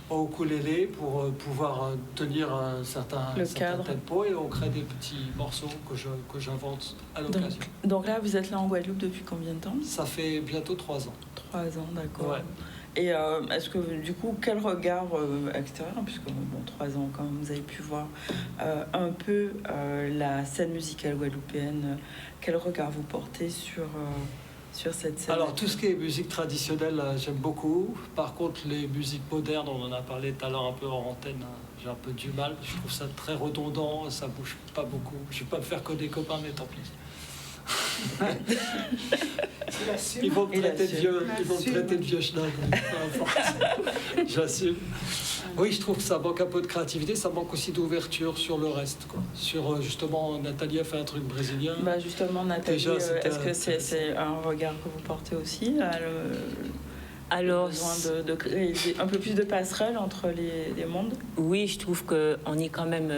au ukulélé pour pouvoir tenir un certain tempo et on crée des petits morceaux que j'invente à l'occasion. Donc là vous êtes là en Guadeloupe depuis combien de temps ? Ça fait bientôt 3 ans. 3 ans, d'accord. Ouais. Et est-ce que, du coup, quel regard extérieur, puisque, 3 ans, quand même, vous avez pu voir un peu la scène musicale guadeloupéenne, quel regard vous portez sur cette scène ? Alors, tout ce qui est musique traditionnelle, j'aime beaucoup. Par contre, les musiques modernes, on en a parlé tout à l'heure un peu en antenne, j'ai un peu du mal. Je trouve ça très redondant, ça bouge pas beaucoup. Je vais pas me faire que des copains, mais tant pis. Ils vont me traiter de vieux schnock, peu importe. J'assume. Oui, je trouve que ça manque un peu de créativité, ça manque aussi d'ouverture sur le reste, quoi. Sur justement, Nathalie a fait un truc brésilien. Bah justement, Nathalie, déjà, est-ce que c'est un regard que vous portez aussi Alors, besoin de créer un peu plus de passerelles entre les mondes? Oui, je trouve qu'on est quand même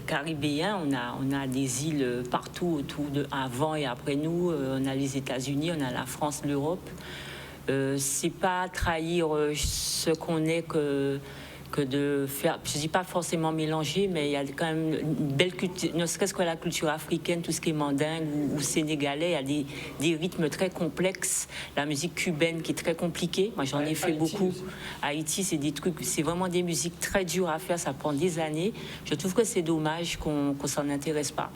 caribéens. On a des îles partout autour avant et après nous. On a les États-Unis, on a la France, l'Europe. c'est pas trahir ce qu'on est que de faire, je dis pas forcément mélanger, mais il y a quand même une belle culture, ne serait-ce que la culture africaine, tout ce qui est mandingue ou sénégalais, il y a des rythmes très complexes, la musique cubaine qui est très compliquée, moi j'en ai fait beaucoup. Aussi. Haïti, c'est des trucs, c'est vraiment des musiques très dures à faire, ça prend des années. Je trouve que c'est dommage qu'on s'en intéresse pas,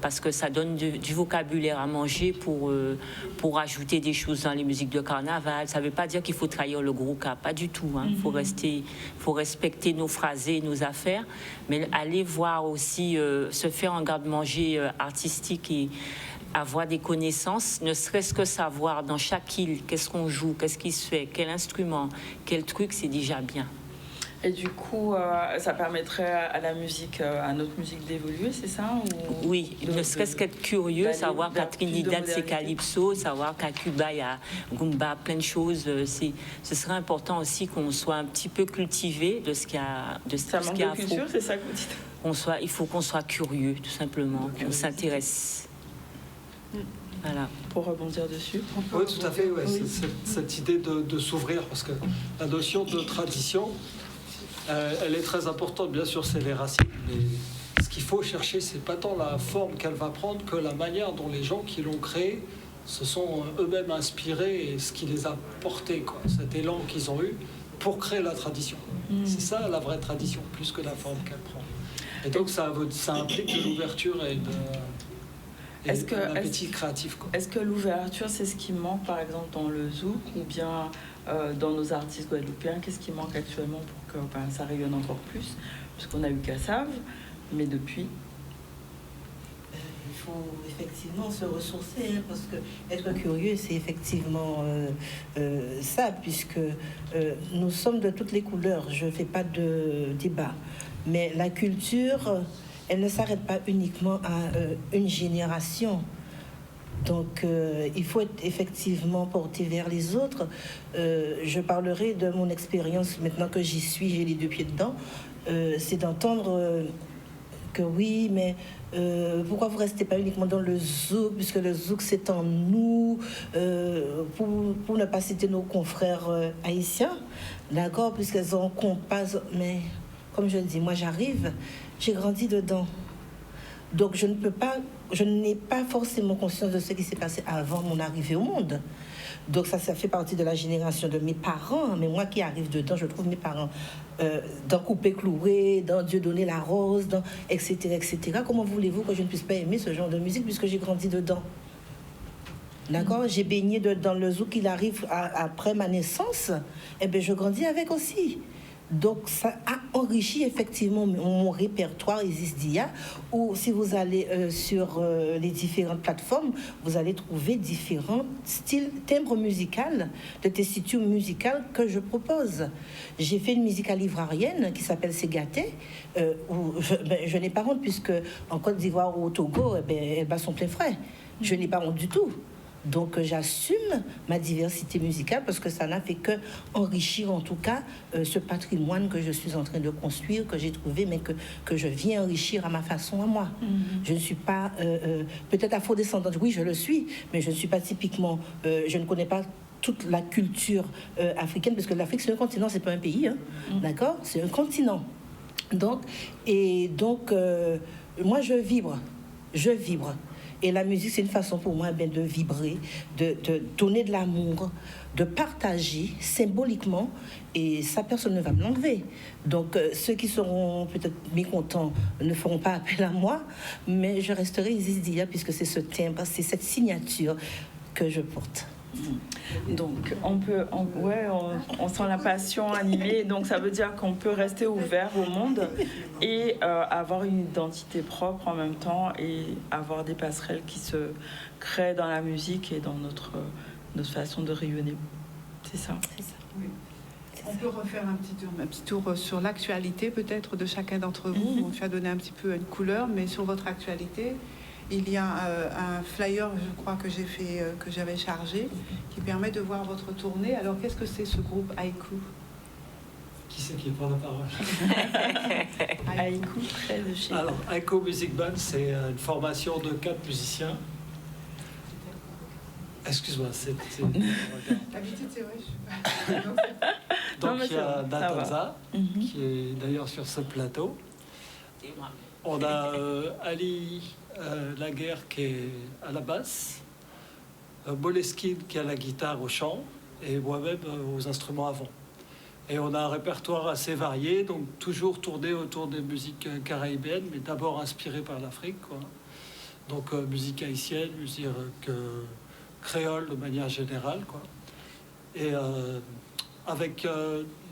parce que ça donne du vocabulaire à manger pour ajouter des choses dans les musiques de carnaval. Ça veut pas dire qu'il faut trahir le gros cas, pas du tout. Il faut respecter nos phrasés, nos affaires, mais aller voir aussi, se faire un garde-manger artistique et avoir des connaissances, ne serait-ce que savoir dans chaque île qu'est-ce qu'on joue, qu'est-ce qui se fait, quel instrument, quel truc, c'est déjà bien. Et du coup, ça permettrait à la musique, à notre musique d'évoluer, c'est ça ou Oui, ne serait-ce qu'être curieux, savoir qu'à Trinidad c'est calypso, savoir qu'à Cuba il y a Goumba, plein de choses. Ce serait important aussi qu'on soit un petit peu cultivé de ce qu'il y a, ça manque de culture, c'est ça que vous dites. Il faut qu'on soit curieux, tout simplement, qu'on s'intéresse. Voilà. Pour rebondir dessus. Oui, tout à fait. Ouais. Oui. Cette idée de s'ouvrir, parce que la notion de tradition, elle est très importante, bien sûr, c'est les racines, mais ce qu'il faut chercher, c'est pas tant la forme qu'elle va prendre que la manière dont les gens qui l'ont créée se sont eux-mêmes inspirés et ce qui les a portés, quoi, cet élan qu'ils ont eu pour créer la tradition. C'est ça la vraie tradition, plus que la forme qu'elle prend. Et donc ça implique de l'ouverture et un appétit créatif. Est-ce que l'ouverture, c'est ce qui manque, par exemple, dans le zouk ou bien dans nos artistes guadeloupéens? Qu'est-ce qui manque actuellement pour que ça rayonne encore plus? Puisqu'on a eu Kassav, mais depuis... Il faut effectivement se ressourcer, hein, parce que être curieux, c'est effectivement ça, puisque nous sommes de toutes les couleurs. Je ne fais pas de débat. Mais la culture, elle ne s'arrête pas uniquement à une génération. Donc, il faut être effectivement porté vers les autres. Je parlerai de mon expérience maintenant que j'y suis, j'ai les deux pieds dedans. C'est d'entendre que oui, mais pourquoi vous ne restez pas uniquement dans le zouk, puisque le zouk c'est en nous, pour ne pas citer nos confrères haïtiens, d'accord, puisqu'elles ont compas, mais comme je le dis, moi j'arrive, j'ai grandi dedans. Donc je n'ai pas forcément conscience de ce qui s'est passé avant mon arrivée au monde. Donc ça fait partie de la génération de mes parents, mais moi qui arrive dedans, je trouve mes parents dans Coupé Cloué, dans Dieu donner la rose, dans etc., etc. Comment voulez-vous que je ne puisse pas aimer ce genre de musique puisque j'ai grandi dedans? D'accord, j'ai baigné dans le zouk, il arrive après ma naissance, et bien je grandis avec aussi. Donc ça a enrichi effectivement mon répertoire Isis Dia, où si vous allez sur les différentes plateformes, vous allez trouver différents styles, timbres musicaux, de tessiture musicale que je propose. J'ai fait une musicale ivoirienne qui s'appelle Ségaté, où je n'ai pas honte puisque en Côte d'Ivoire ou au Togo, elle bat son plein frais. Je n'ai pas honte du tout. Donc j'assume ma diversité musicale parce que ça n'a fait que enrichir en tout cas ce patrimoine que je suis en train de construire, que j'ai trouvé, mais que je viens enrichir à ma façon, à moi. Je ne suis pas peut-être afro-descendante, oui je le suis, mais je ne suis pas typiquement, je ne connais pas toute la culture africaine, parce que l'Afrique c'est un continent, c'est pas un pays, hein, d'accord, c'est un continent. Donc moi je vibre. Et la musique, c'est une façon pour moi de vibrer, de donner de l'amour, de partager symboliquement. Et ça, personne ne va me l'enlever. Donc, ceux qui seront peut-être mécontents ne feront pas appel à moi, mais je resterai Isis Dia, puisque c'est ce timbre, c'est cette signature que je porte. Donc on sent la passion animée, donc ça veut dire qu'on peut rester ouvert au monde et avoir une identité propre en même temps et avoir des passerelles qui se créent dans la musique et dans notre façon de rayonner. C'est ça. C'est ça. Oui. On peut refaire un petit tour sur l'actualité peut-être de chacun d'entre vous. On va donner un petit peu une couleur, mais sur votre actualité. Il y a un flyer, je crois, que j'avais chargé, qui permet de voir votre tournée. Alors, qu'est-ce que c'est ce groupe Haïku? Qui c'est qui prend la parole? Haïku, très de chez... Alors, Haïku Music Band, c'est une formation de 4 musiciens. Excuse-moi, c'est... D'habitude, c'est vrai. Donc il y a Natanza, qui est d'ailleurs sur ce plateau. On a Ali Laguerre qui est à la basse, Moleskine qui a la guitare au chant et moi-même aux instruments avant. Et on a un répertoire assez varié, donc toujours tourné autour des musiques caribéennes, mais d'abord inspiré par l'Afrique, quoi. Donc musique haïtienne, musique créole de manière générale, quoi. Et avec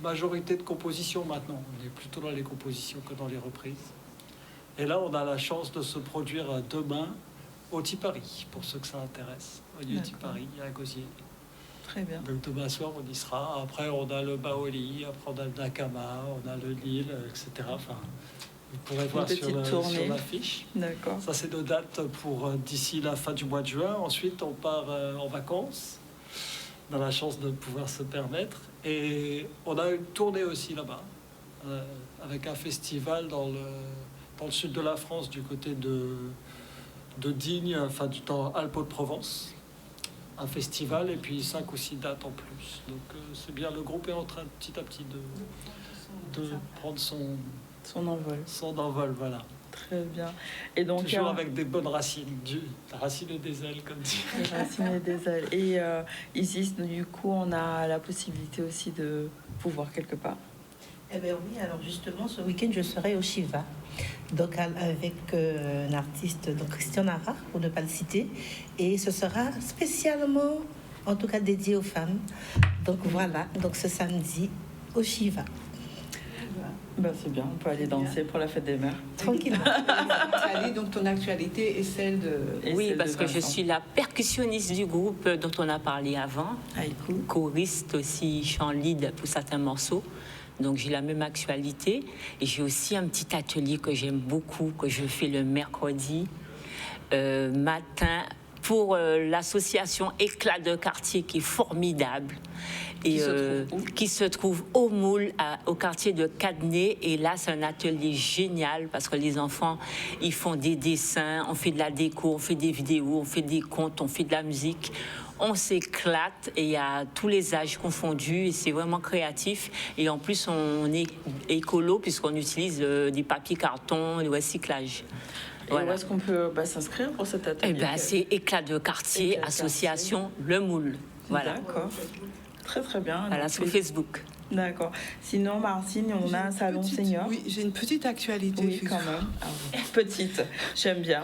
majorité de compositions maintenant. On est plutôt dans les compositions que dans les reprises. Et là, on a la chance de se produire demain au Tipari, pour ceux que ça intéresse. Au lieu Tipari, à Gosier. Très bien. Donc demain soir, on y sera. Après, on a le Baoli, après on a le Nakama, on a le Nil, etc. Enfin, vous pourrez voir sur l'affiche. D'accord. Ça, c'est nos dates pour d'ici la fin du mois de juin. Ensuite, on part en vacances. On a la chance de pouvoir se permettre. Et on a une tournée aussi là-bas, avec un festival dans le sud de la France, du côté de Digne, enfin dans Alpes-de-Provence. Un festival et puis 5 ou 6 dates en plus. Donc c'est bien, le groupe est en train petit à petit de prendre son envol, voilà. Très bien. Et donc, toujours avec des bonnes racines, racines et des ailes, comme dit. Des racines et des ailes. Et ici, du coup, on a la possibilité aussi de pouvoir quelque part. Eh bien oui, alors justement, ce week-end, je serai au Shiva. Donc avec un artiste, donc Christian Nara, pour ne pas le citer. Et ce sera spécialement, en tout cas, dédié aux femmes. Donc voilà, donc ce samedi, au Shiva. Ben, c'est bien, on peut aller danser pour la fête des mères. Tranquillement. Donc ton actualité est celle de... Oui, parce que je suis la percussionniste du groupe dont on a parlé avant. Choriste aussi, chant lead pour certains morceaux. Donc j'ai la même actualité. Et j'ai aussi un petit atelier que j'aime beaucoup, que je fais le mercredi matin pour l'association Éclat de quartier qui est formidable. Et qui se trouve au Moule, au quartier de Cadenet. Et là, c'est un atelier génial parce que les enfants, ils font des dessins, on fait de la déco, on fait des vidéos, on fait des contes, on fait de la musique. On s'éclate et il y a tous les âges confondus et c'est vraiment créatif. Et en plus, on est écolo puisqu'on utilise du papier carton, le recyclage. Et où est-ce qu'on peut s'inscrire pour cet atelier? C'est Éclat de quartier, association Le Moule. Voilà. D'accord. Très très bien. Voilà, sur Facebook. D'accord. Sinon, Martine, on a un salon senior. Oui, j'ai une petite actualité. Oui, quand même. Ah, petite, j'aime bien.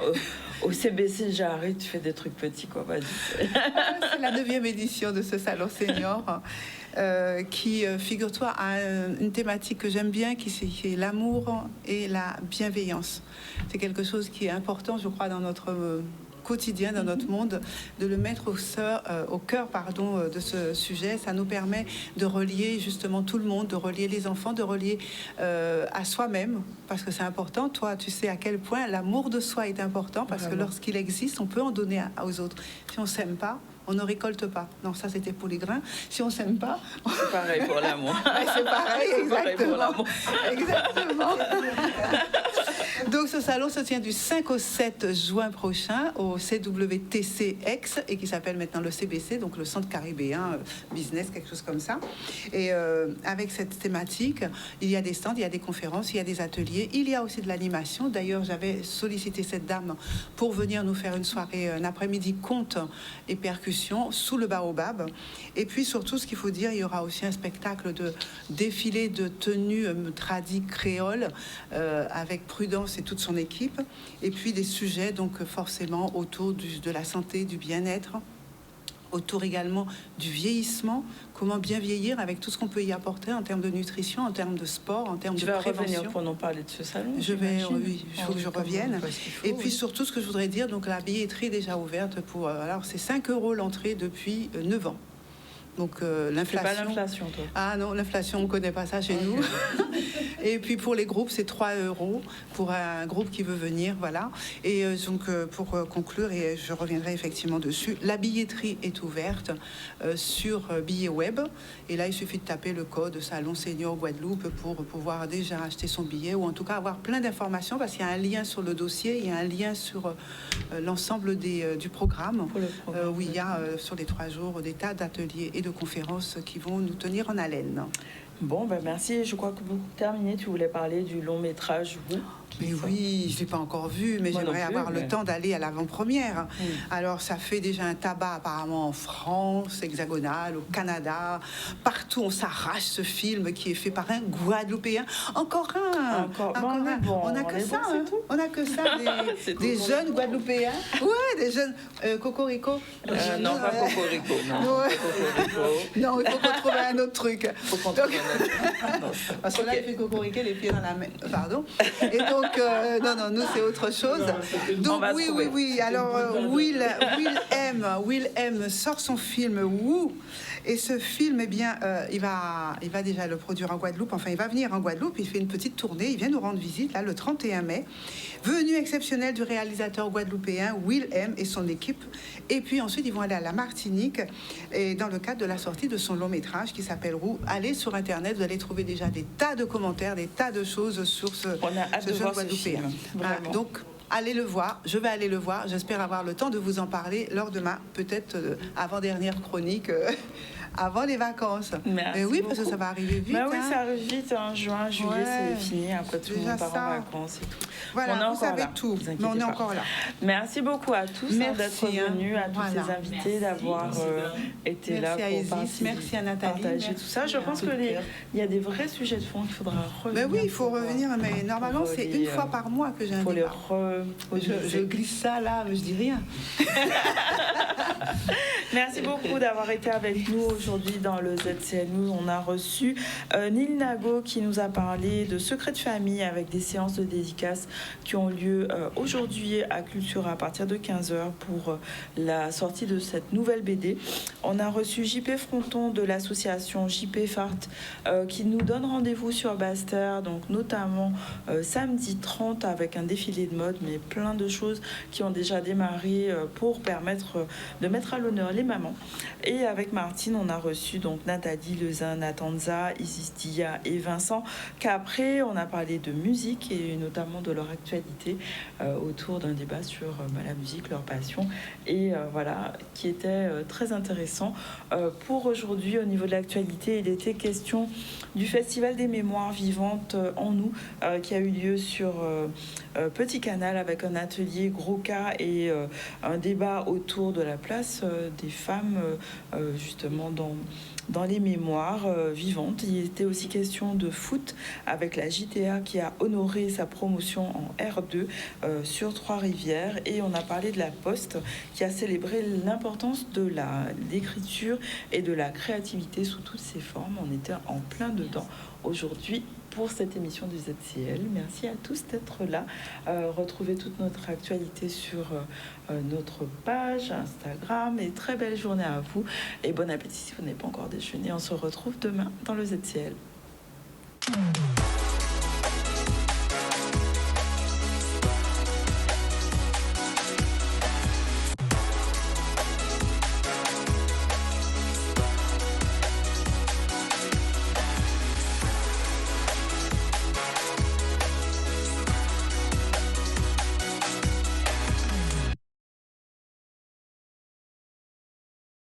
Au CBC, j'arrive, tu fais des trucs petits, quoi. Vas-y. C'est la 9e édition de ce salon senior qui, figure-toi, a une thématique que j'aime bien, qui est l'amour et la bienveillance. C'est quelque chose qui est important, je crois, dans notre quotidien, dans notre monde, de le mettre au cœur de ce sujet. Ça nous permet de relier justement tout le monde, de relier les enfants, de relier à soi-même, parce que c'est important. Toi, tu sais à quel point l'amour de soi est important, parce que lorsqu'il existe, on peut en donner aux autres. Si on s'aime pas, on ne récolte pas. Non, ça c'était pour les grains. Si on s'aime pas... C'est pareil pour l'amour. C'est pareil, exactement. Exactement. Donc ce salon se tient du 5 au 7 juin prochain au CWTCX et qui s'appelle maintenant le CBC, donc le Centre Caribéen Business, quelque chose comme ça. Et avec cette thématique, il y a des stands, il y a des conférences, il y a des ateliers, il y a aussi de l'animation. D'ailleurs, j'avais sollicité cette dame pour venir nous faire une soirée, un après-midi conte et percussion sous le baobab. Et puis surtout, ce qu'il faut dire, il y aura aussi un spectacle de défilé de tenues tradies créoles avec Prudence et toute son équipe. Et puis des sujets, donc forcément, autour de la santé, du bien-être, autour également du vieillissement, comment bien vieillir avec tout ce qu'on peut y apporter en termes de nutrition, en termes de sport, en termes de prévention. Tu vas revenir pour nous parler de ce salon? Oui, il faut que je revienne. Et puis surtout, ce que je voudrais dire, donc la billetterie est déjà ouverte pour... alors, c'est 5 € l'entrée depuis 9 ans. Donc C'est l'inflation. pas l'inflation, toi. Ah non, l'inflation, on ne connaît pas ça chez nous. Et puis pour les groupes, c'est 3 € pour un groupe qui veut venir, voilà. Et donc pour conclure, et je reviendrai effectivement dessus, la billetterie est ouverte sur billet web. Et là, il suffit de taper le code Salon Senior Guadeloupe pour pouvoir déjà acheter son billet, ou en tout cas avoir plein d'informations, parce qu'il y a un lien sur le dossier, il y a un lien sur l'ensemble du programme, où il y a sur les 3 jours des tas d'ateliers et de conférences qui vont nous tenir en haleine. Bon, ben merci. Je crois que pour terminer, tu voulais parler du long métrage Vous. Mais oui, je ne l'ai pas encore vu, mais j'aimerais avoir le temps d'aller à l'avant-première. Alors, ça fait déjà un tabac apparemment en France, hexagonale, au Canada. Partout, on s'arrache ce film qui est fait par un Guadeloupéen. Encore un. Bon, on n'a que ça. C'est tout. On n'a que ça, des jeunes Guadeloupéens. Ouais, des jeunes. Cocorico. Non, pas Cocorico. Non, non, il faut qu'on trouve un autre truc. Parce que là, il fait cocoriquer les pieds dans la main. Pardon. Et donc, non, nous, c'est autre chose. Donc, oui. Alors, Will M sort son film Woo. Et ce film, eh bien, il va déjà le produire en Guadeloupe. Enfin, il va venir en Guadeloupe. Il fait une petite tournée. Il vient nous rendre visite, là, le 31 mai. Venue exceptionnelle du réalisateur guadeloupéen Will M et son équipe. Et puis ensuite, ils vont aller à la Martinique. Et dans le cadre de la sortie de son long métrage qui s'appelle Roux, allez sur Internet. Vous allez trouver déjà des tas de commentaires, des tas de choses sur ce jeune Guadeloupéen. Donc, allez le voir, je vais aller le voir. J'espère avoir le temps de vous en parler lors de ma peut-être avant-dernière chronique avant les vacances. Mais oui, parce que ça va arriver vite. Oui, ça arrive vite. Juin, juillet, c'est fini. Après, tout le monde part en vacances et tout. Voilà, vous savez tout, mais on est encore là. Merci beaucoup à tous d'être venus, à tous ces invités, d'avoir été là pour merci à Nathalie, partager tout ça. Je pense qu'il y a des vrais sujets de fond qu'il faudra revenir. Mais oui, il faut revenir, mais normalement, c'est une fois par mois que j'ai un débat. Je glisse ça là, mais je dis rien. Merci beaucoup d'avoir été avec nous aujourd'hui dans le ZCL News. On a reçu Nil Nago qui nous a parlé de secrets de famille avec des séances de dédicaces qui ont lieu aujourd'hui à Cultura à partir de 15h pour la sortie de cette nouvelle BD. On a reçu JP Fronton de l'association JP Fart qui nous donne rendez-vous sur Basse-Terre, donc notamment samedi 30 avec un défilé de mode, mais plein de choses qui ont déjà démarré pour permettre de mettre à l'honneur les mamans. Et avec Martine, on a reçu donc Nathalie, Lezin, Natanza, Isis Dia et Vincent Capré. On a parlé de musique et notamment de leur actualité autour d'un débat sur la musique, leur passion, et voilà, qui était très intéressant. Pour aujourd'hui, au niveau de l'actualité, il était question du Festival des mémoires vivantes en nous, qui a eu lieu sur Petit Canal avec un atelier gros cas et un débat autour de la place des femmes justement dans les mémoires vivantes. Il était aussi question de foot avec la JTA qui a honoré sa promotion en R2 sur Trois-Rivières, et on a parlé de la Poste qui a célébré l'importance de l'écriture et de la créativité sous toutes ses formes. On était en plein dedans aujourd'hui pour cette émission du ZCL. Merci à tous d'être là. Retrouvez toute notre actualité sur notre page Instagram, et très belle journée à vous et bon appétit si vous n'avez pas encore déjeuné. On se retrouve demain dans le ZCL.